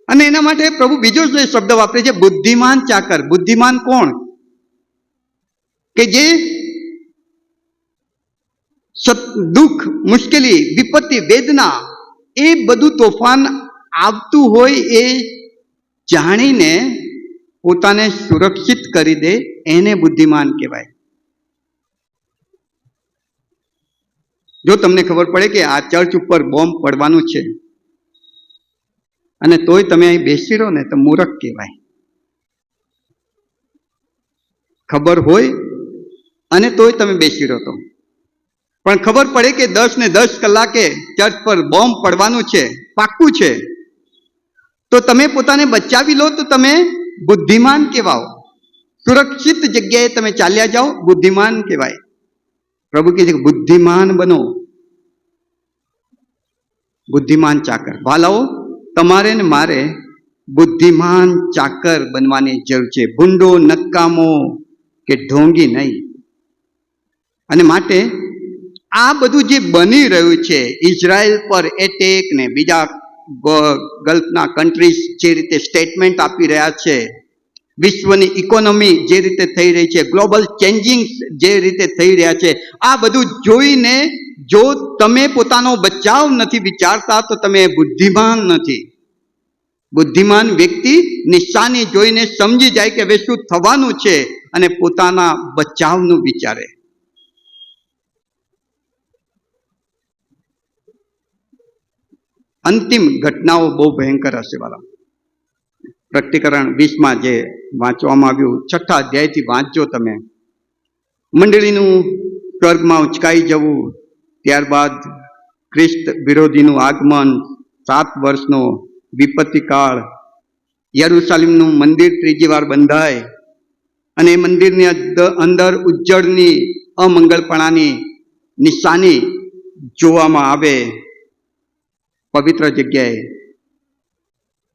અને એના માટે પ્રભુ બીજો શબ્દ વાપરે છે, બુદ્ધિમાન ચાકર. બુદ્ધિમાન કોણ? કે જે દુઃખ, મુશ્કેલી, વિપત્તિ, વેદના, એ બધું તોફાન આવતું હોય એ જાણીને પોતાને સુરક્ષિત કરી દે, એને બુદ્ધિમાન કહેવાય. જો તમને ખબર પડે કે આ ચર્ચ ઉપર બોમ્બ પડવાનું છે અને તોય તમે અહીં બેસી રહો ને તો મૂર્ખ કહેવાય. ખબર હોય અને તોય તમે બેસી રહો તો. પણ ખબર પડે કે 10 ને 10 કલાકે ચર્ચ પર બોમ્બ પડવાનું છે, પાક્કું છે, તો તમે પોતાને બચાવી લો તો તમે બુદ્ધિમાન કહેવાઓ. સુરક્ષિત જગ્યાએ તમે ચાલ્યા જાઓ, બુદ્ધિમાન કહેવાય. પ્રભુ કહે છે કે બુદ્ધિમાન બનો, બુદ્ધિમાન ચાકર. વાલાઓ, તમારે ને મારે બુદ્ધિમાન ચાકર બનવાની જરૂર છે, ભૂંડો, નકામો કે ઢોંગી નહીં. અને માટે આ બધું જે બની રહ્યું છે, ઇઝરાયલ પર એટેક ને બીજા ગલ્ફના કન્ટ્રીઝ જે રીતે સ્ટેટમેન્ટ આપી રહ્યા છે, વિશ્વની ઇકોનોમી જે રીતે થઈ રહી છે, ગ્લોબલ ચેન્જિંગ જે રીતે થઈ રહ્યા છે, આ બધું જોઈને જો તમે પોતાનો બચાવ નથી વિચારતા તો તમે બુદ્ધિમાન નથી. બુદ્ધિમાન વ્યક્તિ નિશાની જોઈને સમજી જાય કે હવે શું થવાનું છે અને પોતાના બચાવનું વિચારે. અંતિમ ઘટનાઓ બહુ ભયંકર હશે વાલા. પ્રકટીકરણ 20માં જે વાંચવામાં આવ્યું, 6થા અધ્યાયથી વાંચજો તમે. મંડળીનું સ્વર્ગમાં ઉચકાઈ જવું, ત્યારબાદ ખ્રિસ્ત વિરોધીનું આગમન, 7 વર્ષનો વિપત્તિકાળ, યરુશાલેમનું મંદિર ત્રીજી વાર બંધાય અને એ મંદિરની અંદર ઉજ્જળની અમંગળપણાની નિશાની જોવામાં આવે. પવિત્ર જગ્યાએ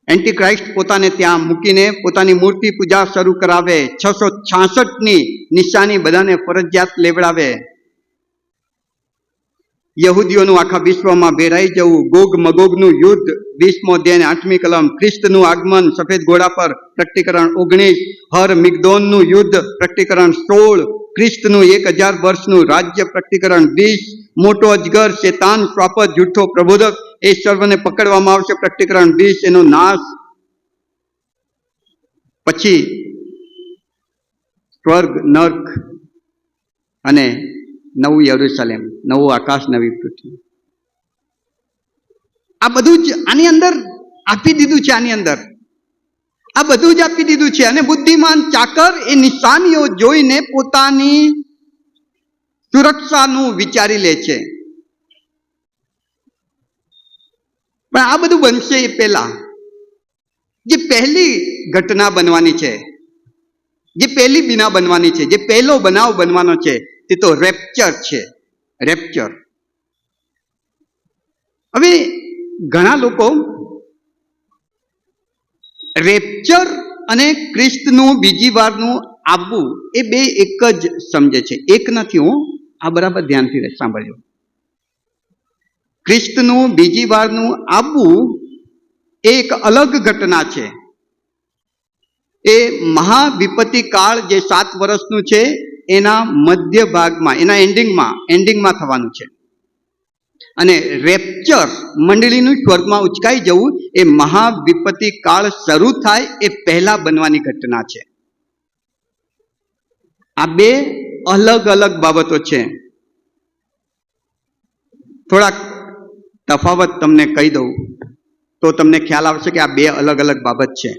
એન્ટીક્રાઇસ્ટ પોતાને ત્યાં મૂકીને પોતાની મૂર્તિ પૂજા શરૂ કરાવે. 666ની નિશાની બધાને ફરજિયાત લેવડાવે. યહૂદીઓનું આખા વિશ્વમાં વેરાઈ જવું, ગોગ મગોગનું યુદ્ધ, 20મો અધ્યાય 8મી કલમ, ખ્રિસ્તનું આગમન સફેદ ઘોડા પર, પ્રકટીકરણ 19, હર મિગદોનનું યુદ્ધ, પ્રકટીકરણ 16, ખ્રિસ્તનું 1000 વર્ષનું રાજ્ય, પ્રકટીકરણ 20, મોટો અજગર, શેતાન, શ્વાપદ, જૂઠો પ્રબોધક, એ સર્વને પકડવામાં આવશે, પ્રકટીકરણ 20, એનો નાશ, પછી સ્વર્ગ, નર્ક અને નવું યરુશલેમ, નવું આકાશ, નવી પૃથ્વી. આ બધું જ આની અંદર આપી દીધું છે. આ બધું જ આપી દીધું છે. અને બુદ્ધિમાન ચાકર એ નિશાનીઓ જોઈને પોતાની સુરક્ષાનું વિચારી લે છે. પણ આ બધું બનશે એ પહેલા જે પહેલી ઘટના બનવાની છે, જે પહેલી બીના બનવાની છે, જે પહેલો બનાવ બનવાનો છે, તે તો રેપ્ચર છે. રેપ્ચર. હવે ઘણા લોકો રેપ્ચર અને ખ્રિસ્તનું બીજી વારનું આવવું એ બે એક જ સમજે છે. એક નથી. હું આ બરાબર ધ્યાનથી સાંભળજો. ખ્રિસ્તનું બીજી વારનું આવવું એ એક અલગ ઘટના છે. એ મહાવિપત્તિ કાળ જે 7 વર્ષનું છે એના મધ્ય ભાગમાં, એના એન્ડિંગમાં થવાનું છે. અને રેપ્ચર, મંડળીનું સ્વર્ગમાં ઉચકાઈ જવું, એ મહાવિપત્તિ કાળ શરૂ થાય એ પહેલા બનવાની ઘટના છે. આ બે અલગ અલગ બાબતો છે. થોડાક તફાવત તમને કહી દઉં તો તમને ખ્યાલ આવશે કે આ બે અલગ અલગ બાબત છે.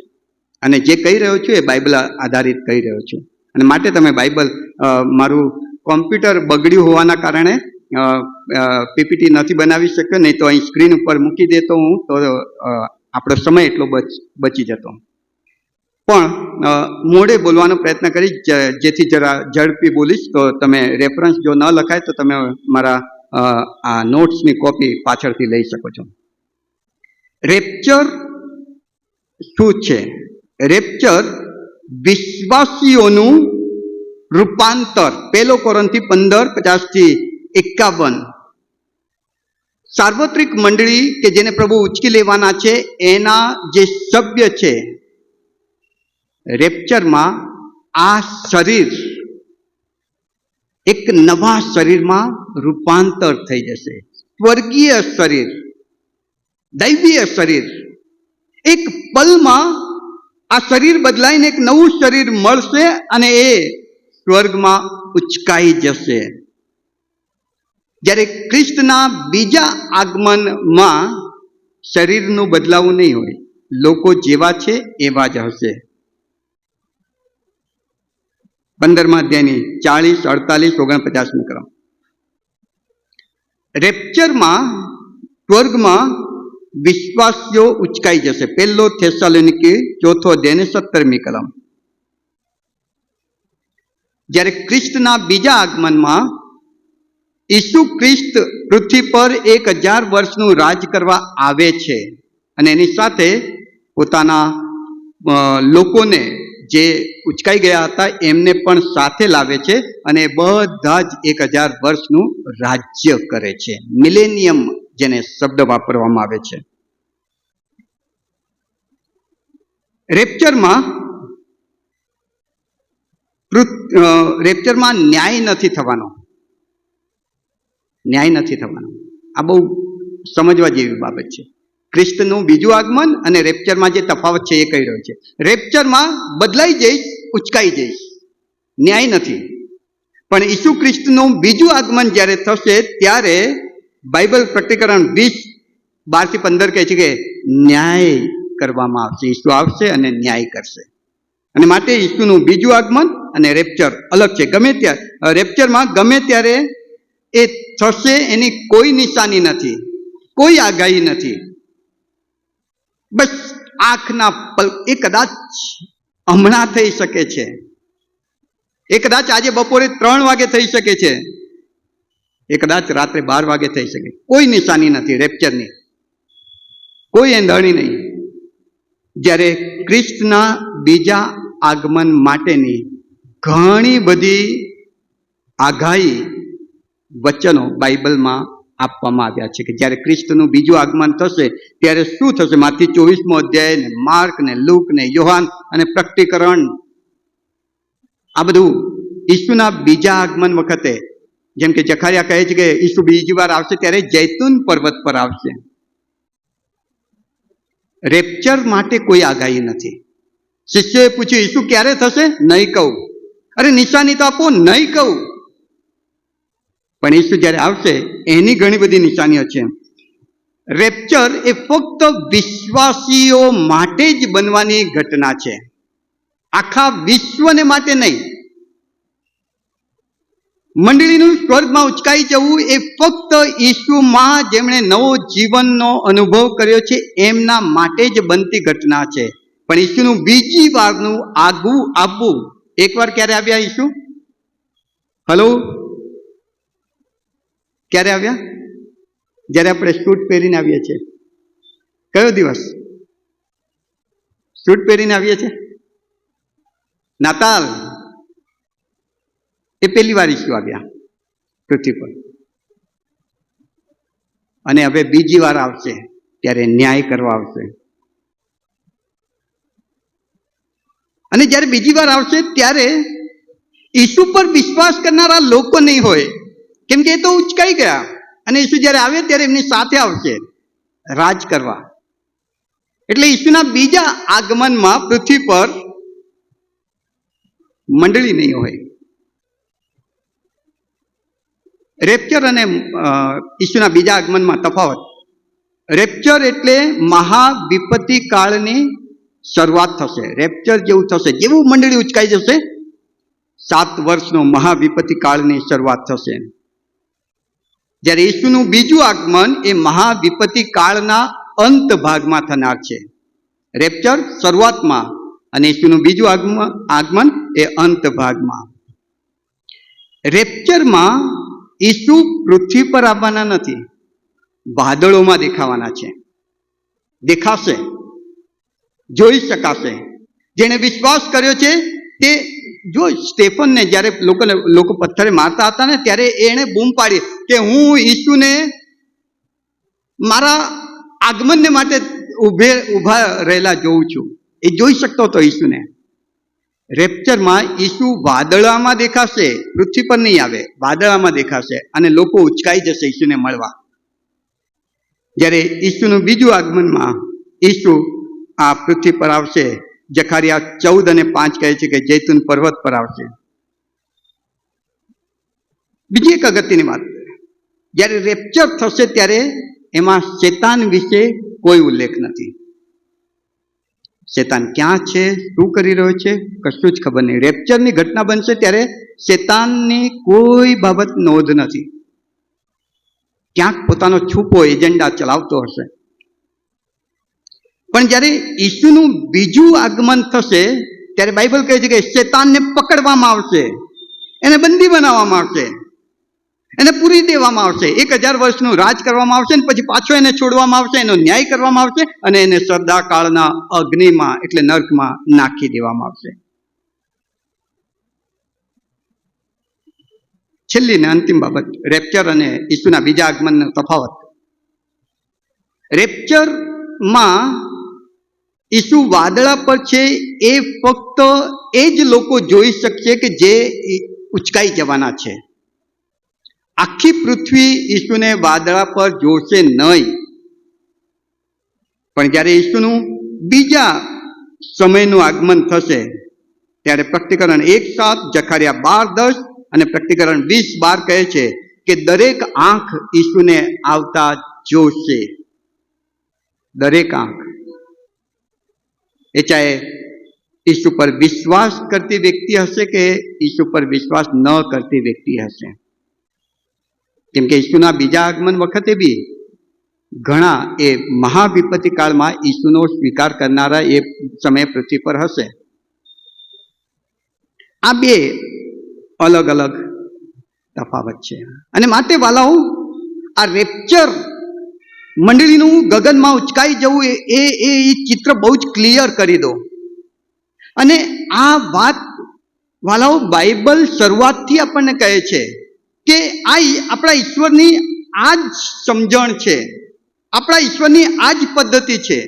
અને જે કહી રહ્યો છું એ બાઇબલ આધારિત કહી રહ્યો છું. અને માટે તમે બાઇબલ, મારું કોમ્પ્યુટર બગડ્યું હોવાના કારણે પીપીટી નથી બનાવી શક્યો, નહીં તો અહીં સ્ક્રીન ઉપર મૂકી દેતો હું, તો આપણો સમય એટલો બચી જતો. પણ મોડે બોલવાનો પ્રયત્ન કરીશ, જેથી જરા ઝડપી બોલીશ. તો તમે રેફરન્સ જો ન લખાય તો તમે મારા આ નોટ્સની કોપી પાછળથી લઈ શકો છો. રેપ્ચર શું છે? રેપ્ચર વિશ્વાસીઓનું રૂપાંતર. 1 કોરિન્થી 15:50-51. સાર્વત્રિક મંડળી કે જેને પ્રભુ ઉચકી લેવાના છે એના જે સભ્ય છે, રેપ્ચરમાં આ શરીર એક નવા શરીરમાં રૂપાંતર થઈ જશે. સ્વર્ગીય શરીર, દૈવીય શરીર. એક પલમાં આ શરીર બદલાઈને એક નવું શરીર મળશે અને એ સ્વર્ગમાં ઉચકાઈ જશે. જ્યારે ખ્રિસ્તના બીજા આગમનમાં શરીરનું બદલાવું નહીં હોય, લોકો જેવા છે એવા જ હશે. 15મા અધ્યાયની 40, 48, 49 ક્રમ. રેપ્ચરમાં સ્વર્ગમાં વિશ્વાસીઓ ઉચકાઈ જશે. 1 થેસ્સલોનિકી 4 અધ્યાય 17મી કલમ. જ્યારે ખ્રિસ્તના બીજા આગમનમાં ઈસુ ખ્રિસ્ત પૃથ્વી પર 1000 વર્ષનું રાજ કરવા આવે છે અને એની સાથે પોતાના લોકોને જે ઉચકાઈ ગયા હતા એમને પણ સાથે લાવે છે અને બધા જ 1000 વર્ષનું રાજ્ય કરે છે. મિલેનિયમ જેને શબ્દ વાપરવામાં આવે છે. રેપ્ચરમાં ન્યાય નથી થવાનો. આ બહુ સમજવા જેવી બાબત છે. ખ્રિસ્તનું બીજું આગમન અને રેપ્ચરમાં જે તફાવત છે એ કહી રહ્યો છે. રેપ્ચરમાં બદલાઈ જઈશ, ઉચકાઈ જઈશ, ન્યાય નથી. પણ ઈસુ ખ્રિસ્તનું બીજું આગમન જ્યારે થશે ત્યારે બાઇબલ પ્રકટીકરણ 20:12-15 કહે છે કે ન્યાય કરવામાં આવશે. ઈસુ આવશે અને ન્યાય કરશે. અને માટે ઈસુનું બીજું આગમન અને રેપ્ચર અલગ છે. રેપ્ચરમાં ગમે ત્યારે એ થશે એની કોઈ નિશાની નથી, કોઈ આગાહી નથી. બસ આંખના પલ. એ કદાચ હમણાં થઈ શકે છે, એ કદાચ આજે બપોરે 3 વાગે થઈ શકે છે, એ કદાચ રાત્રે 12 વાગે થઈ શકે. કોઈ નિશાની નથી રેપ્ચરની, કોઈ એંધાણી નહીં. જ્યારે ખ્રિસ્તના બીજા આગમન માટેની ઘણી બધી આગાહી વચનો બાઇબલમાં આપવામાં આવ્યા છે કે જ્યારે ખ્રિસ્તનું બીજું આગમન થશે ત્યારે શું થશે. માથી 24મો અધ્યાય ને માર્ક ને લૂક ને યોહાન અને પ્રકટીકરણ, આ બધું ઈસુના બીજા આગમન વખતે, જેમ કે જખારિયા કહે છે કે ઈસુ બીજી વાર આવશે ત્યારે જૈતુન પર્વત પર આવશે. રેપ્ચર માટે કોઈ આગાહી નથી. શિષ્યોએ પૂછ્યું, ઈસુ ક્યારે થશે? નહીં કહું. અરે નિશાની તો આપો. નહીં કહું. પણ ઈસુ જ્યારે આવશે એની ઘણી બધી નિશાનીઓ છે. રેપ્ચર એ ફક્ત વિશ્વાસીઓ માટે જ બનવાની ઘટના છે, આખા વિશ્વને માટે નહીં. મંડળીનું સ્વર્ગમાં ઉચકાઈ જવું એ ફક્ત ઈસુમાં જેમણે નવો જીવનનો અનુભવ કર્યો છે એમના માટે જ બનતી ઘટના છે. પણ ઈસુનું બીજી વારનું આગવું આવવું, એકવાર ક્યારે આવ્યા ઈસુ? હલો, ક્યારે આવ્યા? જ્યારે આપણે સૂટ પહેરીને આવીએ છીએ. કયો દિવસ સૂટ પહેરીને આવીએ છીએ? નાતાલ. એ પહેલી વાર ઈસુ આવ્યા પૃથ્વી પર. અને હવે બીજી વાર આવશે ત્યારે ન્યાય કરવા આવશે. અને જ્યારે બીજી વાર આવશે ત્યારે ઈસુ પર વિશ્વાસ કરનારા લોકો નહીં હોય, કેમ કે એ તો ઉચકાઈ ગયા. અને ઈસુ જ્યારે આવે ત્યારે એમની સાથે આવશે રાજ કરવા. એટલે ઈસુના બીજા આગમનમાં પૃથ્વી પર મંડળી નહીં હોય. રેપ્ચર અને ઈસુના બીજા આગમનમાં તફાવત. રેપ્ચર એટલે મહાવિપત્તિ કાળની શરૂઆત થશે. રેપ્ચર જેવું થશે, જેવું મંડળી ઉચકાઈ જશે, 7 વર્ષનો મહાવિપત્તિ કાળની શરૂઆત થશે. જ્યારે ઈસુનું બીજું આગમન એ મહાવિપત્તિ કાળના અંત ભાગમાં થનાર છે. રેપ્ચર શરૂઆતમાં અને ઈસુનું બીજું આગમન એ અંત ભાગમાં. રેપ્ચરમાં ઈસુ પૃથ્વી પર આવવાના નથી, વાદળોમાં દેખાવાના છે. દેખાશે, જોઈ શકાશે. જેણે વિશ્વાસ કર્યો છે તે જો સ્ટેફનને જ્યારે લોકો પથ્થરે મારતા હતા ને ત્યારે એણે બૂમ પાડી કે હું ઈસુને મારા આગમનને માટે ઊભા રહેલા જોઉં છું. એ જોઈ શકતો હતો ઈસુને. રેપ્ચરમાં ઈસુ વાદળામાં દેખાશે, પૃથ્વી પર નહીં આવે, વાદળામાં દેખાશે અને લોકો ઉચકાઈ જશે ઈસુને મળવા. જ્યારે ઈસુનું બીજું આગમનમાં ઈસુ આ પૃથ્વી પર આવશે. જખારિયા 14:5 કહે છે કે જૈતુન પર્વત પર આવશે. બીજી એક અગત્યની વાત, જ્યારે રેપ્ચર થશે ત્યારે એમાં શેતાન વિશે કોઈ ઉલ્લેખ નથી. શેતાન ક્યાં છે, શું કરી રહ્યો છે, કશું જ ખબર નહીં. રેપ્ચરની ઘટના બનશે ત્યારે શેતાનની કોઈ બાબત નોંધ નથી. ક્યાંક પોતાનો છુપો એજન્ડા ચલાવતો હશે. પણ જ્યારે ઈસુનું બીજું આગમન થશે ત્યારે બાઇબલ કહે છે કે શેતાનને પકડવામાં આવશે, એને બંદી બનાવવામાં આવશે, એને પૂરી દેવામાં આવશે. 1000 વર્ષનું રાજ કરવામાં આવશે, ને પછી પાછો એને છોડવામાં આવશે, એનો ન્યાય કરવામાં આવશે અને એને સદાકાળના અગ્નિમાં એટલે નર્કમાં નાખી દેવામાં આવશે. છેલ્લી ને અંતિમ બાબત, રેપ્ચર અને ઈસુના બીજા આગમનનો તફાવત. રેપ્ચરમાં ઈસુ વાદળા પર છે એ ફક્ત એ જ લોકો જોઈ શકશે કે જે ઉચકાઈ જવાના છે. આખી પૃથ્વી ઈસુને વાદળા પર જોશે નહીં. પણ જ્યારે ઈસુનું બીજા સમયનું આગમન થશે ત્યારે પ્રકટીકરણ 1:7, જખારિયા 12:10 અને પ્રકટીકરણ 20:12 કહે છે કે દરેક આંખ ઈસુને આવતા જોશે. દરેક આંખ. એ ચાહે ઈસુ પર વિશ્વાસ કરતી વ્યક્તિ હશે કે ઈસુ પર વિશ્વાસ ન કરતી વ્યક્તિ હશે. કેમ કે ઈસુના બીજા આગમન વખતે બી ઘણા એ મહાવિપત્તિ કાળમાં ઈસુનો સ્વીકાર કરનારા એ સમયે પૃથ્વી પર હશે. આ બે અલગ અલગ તફાવત છે. અને માટે વાલાઓ, આ રેપ્ચર મંડળીનું ગગનમાં ઉચકાઈ જવું એ ચિત્ર બહુ જ ક્લિયર કરી દો. અને આ વાત વાલાઓ બાઇબલ શરૂઆતથી આપણને કહે છે કે આ આપણા ઈશ્વરની આ જ સમજણ છે, આપણા ઈશ્વરની આ જ પદ્ધતિ છે.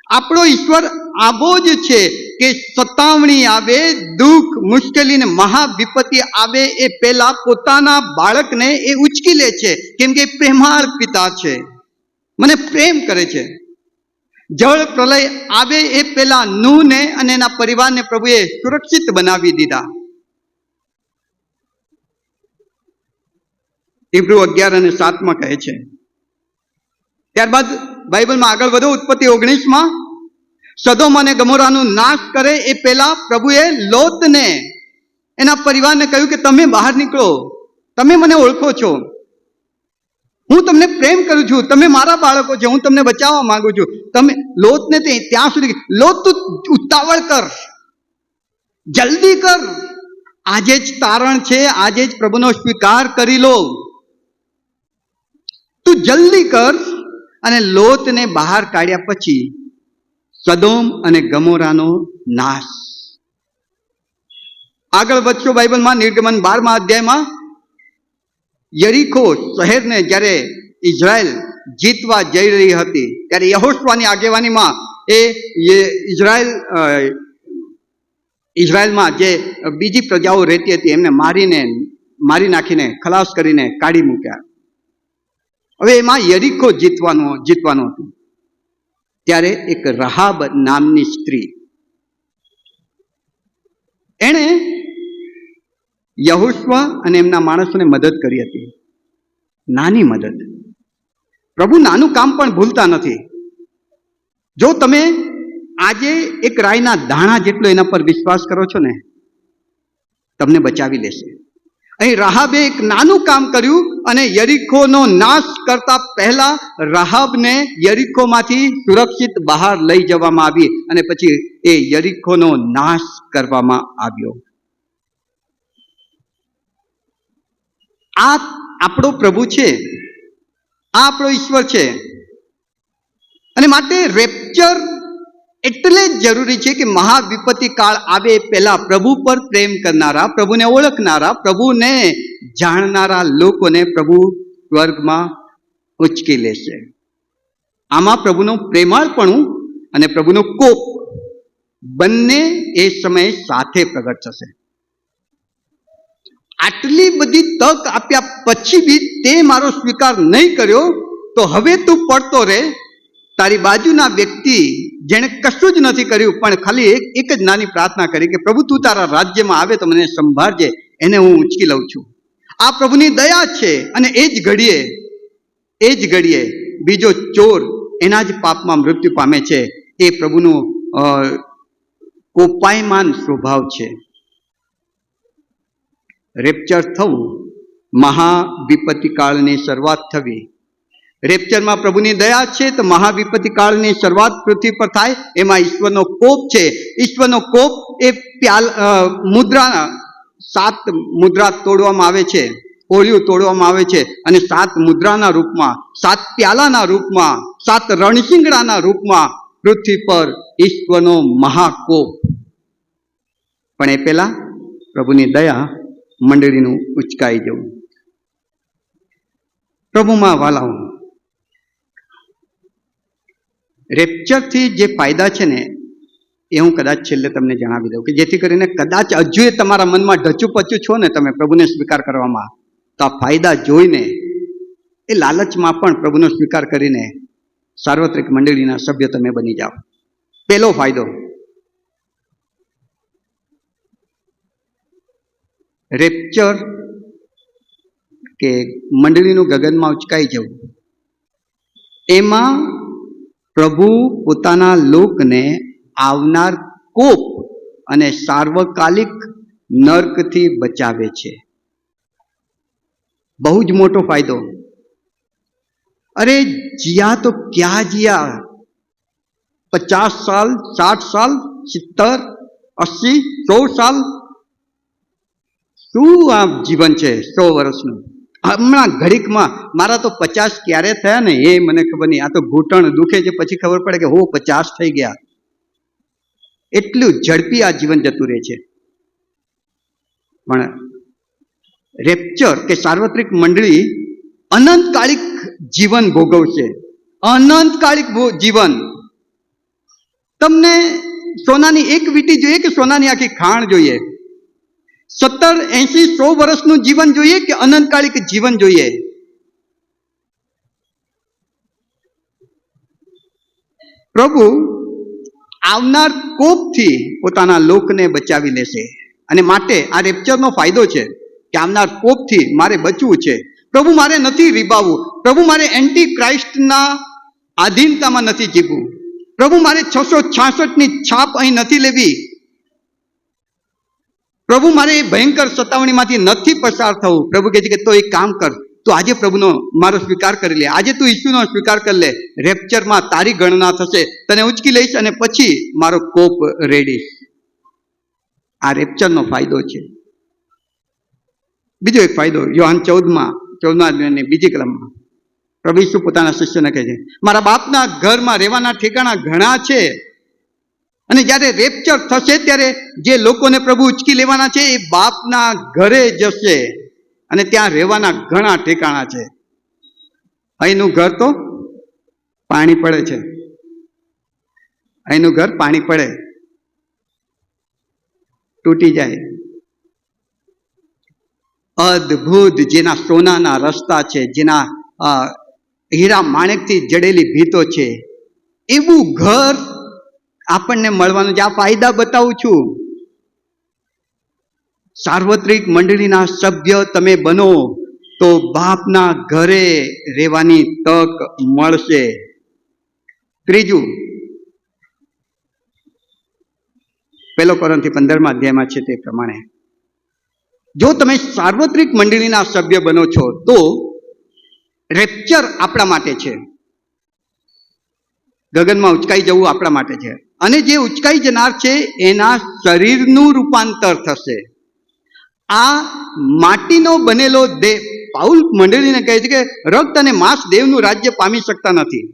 આપણો ઈશ્વર આવો જ છે કે સતાવણી આવે, દુઃખ, મુશ્કેલી ને મહાવિપત્તિ આવે એ પહેલા પોતાના બાળકને એ ઉચકી લે છે. કેમ કે પ્રેમાળ પિતા છે, મને પ્રેમ કરે છે. જળ પ્રલય આવે એ પહેલા નૂહને અને એના પરિવારને પ્રભુએ સુરક્ષિત બનાવી દીધા. ઈબ્રુ 11:7 કહે છે. ત્યારબાદ બાઇબલમાં આગળ વધો, ઉત્પત્તિ 19 સદોમ અને ગમોરાનો નાશ કરે એ પહેલા પ્રભુએ લોતને એના પરિવારને કહ્યું કે તમે બહાર નીકળો, તમે મને ઓળખો છો, હું તમને પ્રેમ કરું છું, તમે મારા બાળકો છો, હું તમને બચાવવા માંગુ છું. તમે લોતને ત્યાં સુધી, લોત તું ઉતાવળ કર, જલ્દી કર, આજે જ તારણ છે, આજે જ પ્રભુનો સ્વીકાર કરી લો, તું જલ્દી કર. અને લોતને બહાર કાઢ્યા પછી સદોમ અને ગમોરાનો નાશ. આગળ વધશો બાઇબલમાં, નિર્ગમન 12મા અધ્યાયમાં યરીખો શહેરને જ્યારે ઇઝરાયલ જીતવા જઈ રહી હતી ત્યારે યહોશુઆની આગેવાનીમાં એ ઇઝરાયલમાં જે બીજી પ્રજાઓ રહેતી હતી એમને મારી નાખીને ખલાસ કરીને કાઢી મૂક્યા. હવે એમાં યરીખો જીતવાનું હતું. ત્યારે એક રહાબ નામની સ્ત્રી, એણે યહોશુઆ અને એમના માણસોને મદદ કરી હતી, નાની મદદ. પ્રભુ નાનું કામ પણ ભૂલતા નથી. જો તમે આજે એક રાઈના દાણા જેટલો એના પર વિશ્વાસ કરો છો ને, તમને બચાવી લેશે. અહીં રાહાબે એક નાનું કામ કર્યું અને યરીખોનો નાશ કરતા પહેલા રાહાબને યરીખોમાંથી સુરક્ષિત બહાર લઈ જવામાં આવી અને પછી એ યરીખોનો નાશ કરવામાં આવ્યો. આ આપણો પ્રભુ છે, આ આપણો ઈશ્વર છે. અને માટે રેપ્ચર એટલે જ જરૂરી છે કે મહાવિપત્તિ કાળ આવે પહેલા પ્રભુ પર પ્રેમ કરનારા, પ્રભુને ઓળખનારા, પ્રભુને જાણનારા લોકોને પ્રભુ સ્વર્ગમાં ઉંચકી લેશે. આમાં પ્રભુનું પ્રેમાળપણું અને પ્રભુનો કોપ બંને એ સમયે સાથે પ્રગટ થશે. આટલી બધી તક આપ્યા પછી બી તે મારો સ્વીકાર નહીં કર્યો તો હવે તું પડતો રહે. તારી બાજુના વ્યક્તિ જેણે કશું જ નથી કર્યું પણ ખાલી એક જ નાની પ્રાર્થના કરી કે પ્રભુ તું તારા રાજ્યમાં આવે તો મને સંભાળજે, એને હું ઉંચકી લઉં છું. આ પ્રભુની દયા છે. અને એ જ ઘડીએ બીજો ચોર એના જ પાપમાં મૃત્યુ પામે છે. એ પ્રભુનો કોપાયમાન સ્વભાવ છે. રેપ્ચર થવું, મહાવિપત્તિ કાળની શરૂઆત થવી. રેપ્ચરમાં પ્રભુની દયા છે તો મહાવિપત્તિ કાળની શરૂઆત પૃથ્વી પર થાય. એમાં ઈશ્વરનો કોપ છે. ઈશ્વરનો કોપ એ મુદ્રા, 7 મુદ્રા તોડવામાં આવે છે, ઓળિયું તોડવામાં આવે છે અને 7 મુદ્રાના રૂપમાં, 7 પ્યાલાના રૂપમાં, 7 રણશિંગડાના રૂપમાં પૃથ્વી પર ઈશ્વરનો મહાકોપ. પણ એ પહેલા પ્રભુની દયા મંડળીનું ઉચકાઈ જવું. પ્રભુમાં વાલાઓ, રેપ્ચરથી જે ફાયદા છે ને એ હું કદાચ છેલ્લે તમને જણાવી દઉં કે જેથી કરીને કદાચ હજુ તમારા મનમાં ઢચું પચું છો ને તમે પ્રભુને સ્વીકાર કરવામાં, તો આ ફાયદા જોઈને એ લાલચમાં પણ પ્રભુનો સ્વીકાર કરીને સાર્વત્રિક મંડળીના સભ્ય તમે બની જાઓ. પહેલો ફાયદો, રેપ્ચર કે મંડળીનું ગગનમાં ઉચકાઈ જવું, એમાં પ્રભુ પોતાના લોકને આવનાર કોપ અને સાર્વકાલિક નર્કથી બચાવે છે. બહુ જ મોટો ફાયદો. અરે જીયા તો ક્યાં જીયા, 50 સાલ, 60 સાલ, 70, 80, 100 સાલ, શું આ જીવન છે 100 વર્ષનું. હમણાં ઘડીકમાં મારા તો 50 ક્યારે થયા ને એ મને ખબર નહીં. આ તો ઘૂંટણ દુખે છે પછી ખબર પડે કે 50 થઈ ગયા. એટલું ઝડપી આ જીવન જતું રહે છે. પણ રેપ્ચર કે સાર્વત્રિક મંડળી અનંતકાલિક જીવન ભોગવશે. અનંતકાલિક જીવન. તમને સોનાની એક વીંટી જોઈએ કે સોનાની આખી ખાણ જોઈએ? 70, 80, 100 વર્ષનું જીવન જોઈએ કે અનંતકાલિક જીવન જોઈએ? પ્રભુ આવનાર કોપથી પોતાના લોકને બચાવી લેશે. અને માટે આ રેપ્ચરનો ફાયદો છે કે આવનાર કોપથી મારે બચવું છે. પ્રભુ મારે નથી રીબાવવું. પ્રભુ મારે એન્ટી ક્રાઇસ્ટના આધીનતામાં નથી જીવવું. પ્રભુ મારે 666ની છાપ અહીં નથી લેવી. પ્રભુ મારે એ ભયંકર સતાવણીમાંથી નથી પસાર થવું. પ્રભુ કહે છે કે તો એક કામ કર, તો આજે પ્રભુનો મારો સ્વીકાર કરી લે, આજે તું ઈસુનો સ્વીકાર કરી લે. રેપ્ચરમાં તારી ગણના થશે, તને ઉંચકી લઈશ અને પછી મારો કોપ રેડીશ. આ રેપ્ચરનો ફાયદો છે. બીજો એક ફાયદો યોહાન 14 બીજી કલમમાં પ્રભુ ઈસુ પોતાના શિષ્યોને કહે છે, મારા બાપના ઘરમાં રહેવાના ઠેકાણા ઘણા છે. અને જ્યારે રેપ્ચર થશે ત્યારે જે લોકોને પ્રભુ ઉચકી લેવાના છે એ બાપના ઘરે જશે અને ત્યાં રહેવાના ઘણા ઠેકાણા છે. અહીંનું ઘર તો પાણી પડે છે, અહીંનું ઘર પાણી પડે, તૂટી જાય. અદ્ભુત જેના સોનાના રસ્તા છે, જેના હીરા માણેકથી જડેલી ભીતો છે, એવું ઘર આપણને મળવાનું છે. આ ફાયદા બતાવું છું. સાર્વત્રિક મંડળીના સભ્ય તમે બનો તો બાપના ઘરે રહેવાની તક મળશે. ત્રીજું, 1 કોરિન્થી 15 છે તે પ્રમાણે, જો તમે સાર્વત્રિક મંડળીના સભ્ય બનો છો તો રેપ્ચર આપણા માટે છે. ગગનમાં ઉચકાઈ જવું આપણા માટે છે. અને જે ઉચકાઈ જનાર છે એના શરીરનું રૂપાંતર થશે. આ માટીનો બનેલો દેહ, પાઉલ મંડળીને કહે છે કે રક્ત અને માંસ દેવનું રાજ્ય પામી શકતા નથી.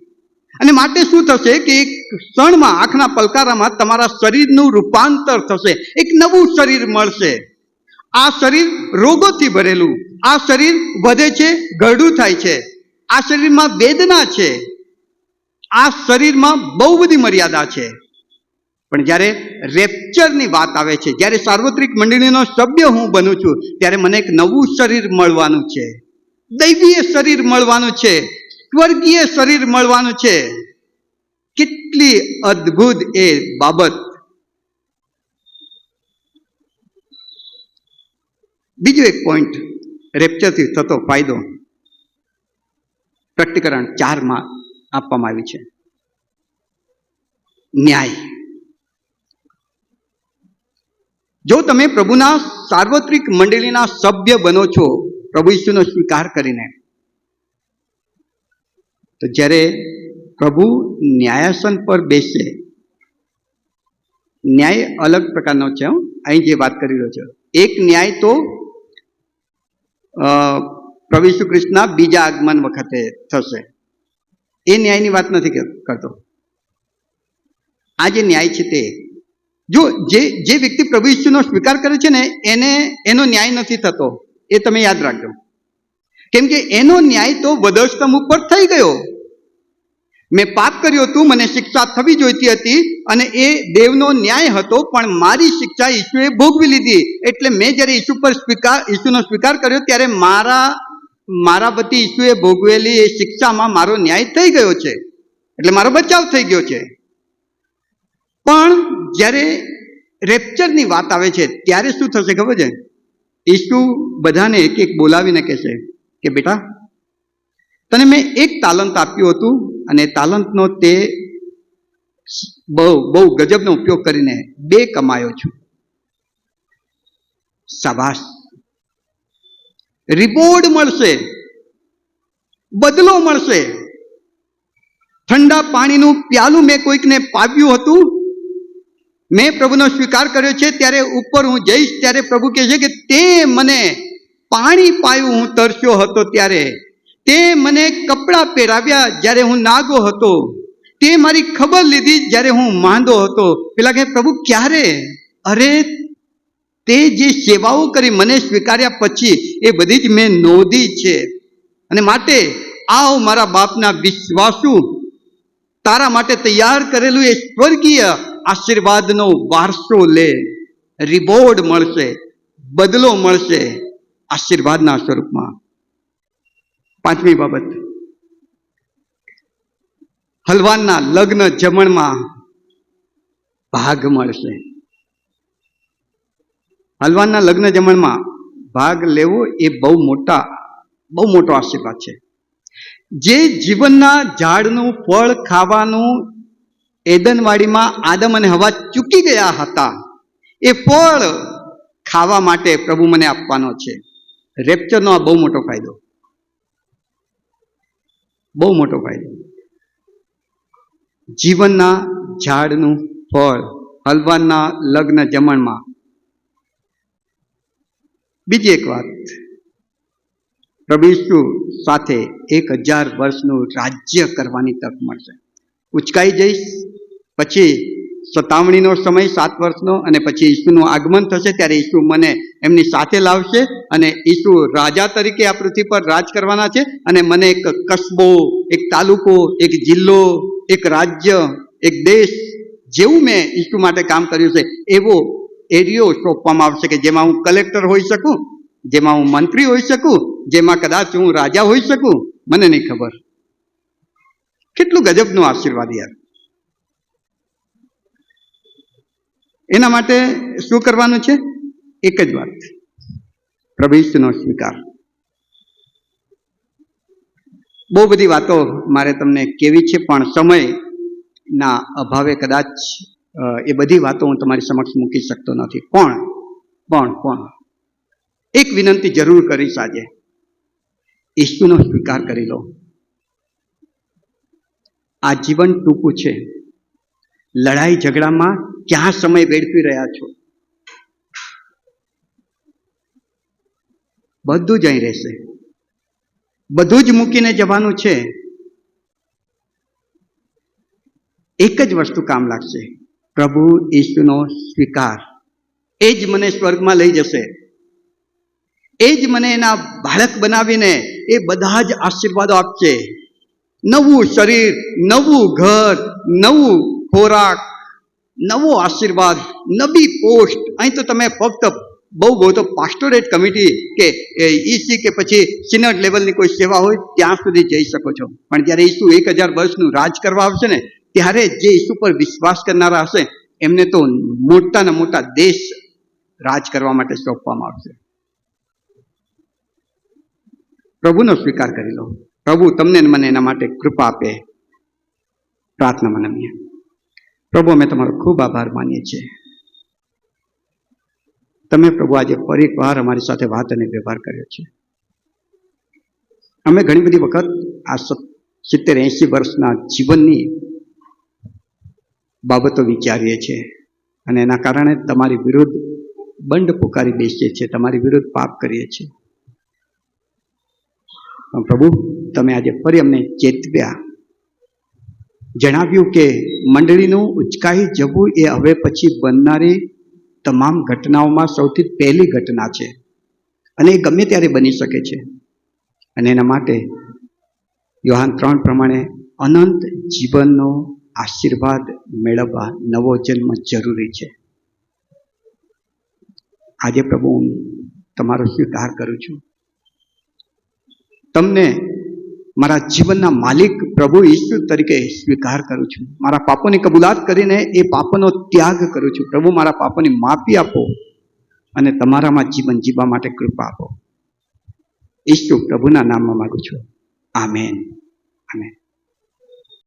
અને માટે શું થશે કે એક ક્ષણમાં, આંખના પલકારામાં તમારા શરીરનું રૂપાંતર થશે. એક નવું શરીર મળશે. આ શરીર રોગોથી ભરેલું, આ શરીર વધે છે, ગરડું થાય છે, આ શરીરમાં વેદના છે, આ શરીરમાં બહુ બધી મર્યાદા છે. પણ જ્યારે રેપ્ચરની વાત આવે છે, જ્યારે સાર્વત્રિક મંડળીનો સભ્ય હું બનું છું, ત્યારે મને એક નવું શરીર મળવાનું છે, દૈવીય શરીર મળવાનું છે, સ્વર્ગીય શરીર મળવાનું છે. કેટલી અદ્ભુત એ બાબત! બીજો એક પોઈન્ટ, રેપ્ચરથી થતો ફાયદો પ્રકટીકરણ 4 આપવામાં આવ્યું છે. ન્યાય. જો તમે પ્રભુના સાર્વત્રિક મંડળીના સભ્ય બનો છો પ્રભુ ઈસુનો સ્વીકાર કરીને, તો જ્યારે પ્રભુ ન્યાયાસન પર બેસે, ન્યાય અલગ પ્રકારનો છે. અહીં જે વાત કરી રહ્યો છે, એક ન્યાય તો પ્રભુ ઈસુ ખ્રિસ્તના બીજા આગમન વખતે થશે, એ ન્યાયની વાત નથી કરતો. આ જે ન્યાય છે તે, જો જે વ્યક્તિ પ્રભુ ઈસુનો સ્વીકાર કરે છે ને એનો ન્યાય નથી થતો, એ તમે યાદ રાખજો. કેમ કે એનો ન્યાય તો વધસ્તંભ ઉપર થઈ ગયો. મેં પાપ કર્યું હતું, મને શિક્ષા થવી જોઈતી હતી અને એ દેવનો ન્યાય હતો, પણ મારી શિક્ષા ઈસુએ ભોગવી લીધી. એટલે મેં જ્યારે ઈસુનો સ્વીકાર કર્યો ત્યારે મારા વતી ઈસુએ ભોગવેલી એ શિક્ષામાં મારો ન્યાય થઈ ગયો છે, એટલે મારો બચાવ થઈ ગયો છે. પણ જ્યારે રેપ્ચરની વાત આવે છે ત્યારે શું થશે ખબર છે? ઈસુ બધાને એક એક બોલાવીને કહેશે કે બેટા, તને મેં એક તાલંત આપ્યું હતું અને તાલંતનો તે બહુ ગજબનો ઉપયોગ કરીને 2 કમાયો છું. શાબાશ! રિવોર્ડ મળશે, બદલો મળશે. ઠંડા પાણીનું પ્યાલું મેં કોઈકને પાવ્યું હતું, મેં પ્રભુનો સ્વીકાર કર્યો છે, ત્યારે ઉપર હું જઈશ ત્યારે પ્રભુ કહે છે કે તે મને પાણી પાયું હું તરસ્યો હતો ત્યારે, તે મને કપડાં પહેરાવ્યા જ્યારે હું નાગો હતો, તે મારી ખબર લીધી જ્યારે હું માંદો હતો. પેલા કહે પ્રભુ ક્યારે? અરે તે જે સેવાઓ કરી મને સ્વીકાર્યા પછી એ બધી જ મેં નોંધી છે. અને માટે આવ મારા બાપના વિશ્વાસુ, તારા માટે તૈયાર કરેલું એ સ્વર્ગીય આશીર્વાદનો વારસો લે. રિવોર્ડ મળશે, બદલો મળશે આશીર્વાદના સ્વરૂપમાં. 5મી બાબત, હલવાનના લગ્ન જમણમાં ભાગ મળશે. હલવાનના લગ્ન જમણમાં ભાગ લેવો એ બહુ મોટો આશીર્વાદ છે. જે જીવનના ઝાડનું ફળ ખાવાનું એદનવાડીમાં આદમ અને હવા ચૂકી ગયા હતા, એ ફળ ખાવા માટે પ્રભુ મને આપવાનો છે. રેપ્ચરનો આ બહુ મોટો ફાયદો. જીવનના ઝાડનું ફળ હલવાનના લગ્ન જમણમાં. બીજી એક વાત, પ્રભુ ઈસુ સાથે 1000 વર્ષનું રાજ્ય કરવાની તક મળશે. ઉચકાઈ જઈશ, પછી સતાવણીનો સમય 7 વર્ષનો, અને પછી ઈસુનું આગમન થશે ત્યારે ઈસુ મને એમની સાથે લાવશે અને ઈસુ રાજા તરીકે આ પૃથ્વી પર રાજ કરવાના છે. અને મને એક કસ્બો, એક તાલુકો, એક જિલ્લો, એક રાજ્ય, એક દેશ, જેવું મેં ઈસુ માટે કામ કર્યું છે એવો એરિયો સોંપવામાં આવશે કે જેમાં હું કલેક્ટર હોઈ શકું, જેમાં હું મંત્રી હોઈ શકું, જેમાં કદાચ હું રાજા હોઈ શકું. મને નહીં ખબર. કેટલું ગજબનું આશીર્વાદ યાર. એના માટે શું કરવાનું છે? એક જ વાત, પ્રભુ ઈસુનો સ્વીકાર. બહુ બધી વાતો મારે તમને કહેવી છે, પણ સમયના અભાવે કદાચ એ બધી વાતો હું તમારી સમક્ષ મૂકી શકતો નથી. પણ એક વિનંતી જરૂર કરીશ આજે, ઈસુનો સ્વીકાર કરી લો. આ જીવન ટૂંકું છે. લડાઈ ઝઘડામાં ક્યાં સમય વેડફી રહ્યા છો? બધું જ અહીં રહેશે, બધું જ મૂકીને જવાનું છે. એક જ વસ્તુ કામ લાગશે, પ્રભુ ઈસુનો સ્વીકાર. એ જ મને સ્વર્ગમાં લઈ જશે. એ જ મને એના બાળક બનાવીને એ બધા જ આશીર્વાદો આપશે. નવું શરીર, નવું ઘર, નવું ખોરાક, નવો આશીર્વાદ, નવી પોસ્ટ. અહીં તો તમે ફક્ત બહુ તો પાસ્ટોરેટ કમિટી કે ઈસી કે પછી સિનડ લેવલની કોઈ સેવા હોય ત્યાં સુધી જઈ શકો છો. પણ જ્યારે ઈસુ 1000 વર્ષનું રાજ કરવા આવશે ને, ત્યારે જે ઈસુ પર વિશ્વાસ કરનારા હશે એમને તો મોટાના મોટા દેશ રાજ કરવા માટે સોંપવામાં આવશે. પ્રભુનો સ્વીકાર કરી લો. પ્રભુ તમને મને એના માટે કૃપા આપે. પ્રાર્થનામાં નમીએ. પ્રભુ, અમે તમારો ખૂબ આભાર માનીએ છીએ. તમે પ્રભુ આજે ફરી એકવાર અમારી સાથે વાત અને વ્યવહાર કર્યો છે. અમે ઘણી બધી વખત આ 70-80 વર્ષના જીવનની બાબતો વિચારીએ છીએ અને એના કારણે તમારી વિરુદ્ધ બંડ પુકારી બેસીએ છીએ, તમારી વિરુદ્ધ પાપ કરીએ છીએ. પ્રભુ, તમે આજે ફરી અમને ચેતવ્યા, જણાવ્યું કે મંડળીનું ઉચકાઈ જવું એ હવે પછી બનનારી તમામ ઘટનાઓમાં સૌથી પહેલી ઘટના છે અને એ ગમે ત્યારે બની શકે છે. અને એના માટે યોહાન 3 પ્રમાણે અનંત જીવનનો આશીર્વાદ મેળવવા નવો જન્મ જરૂરી છે. આજે પ્રભુ, હું તમારો સ્વીકાર કરું છું. તમને મારા જીવનના માલિક પ્રભુ ઈસુ તરીકે સ્વીકાર કરું છું. મારા પાપોની કબૂલાત કરીને એ પાપોનો ત્યાગ કરું છું. પ્રભુ, મારા પાપોની માફી આપો અને તમારામાં જીવન જીવવા માટે કૃપા આપો. ઈસુ પ્રભુના નામમાં માગું છું. આમેન. આમેન.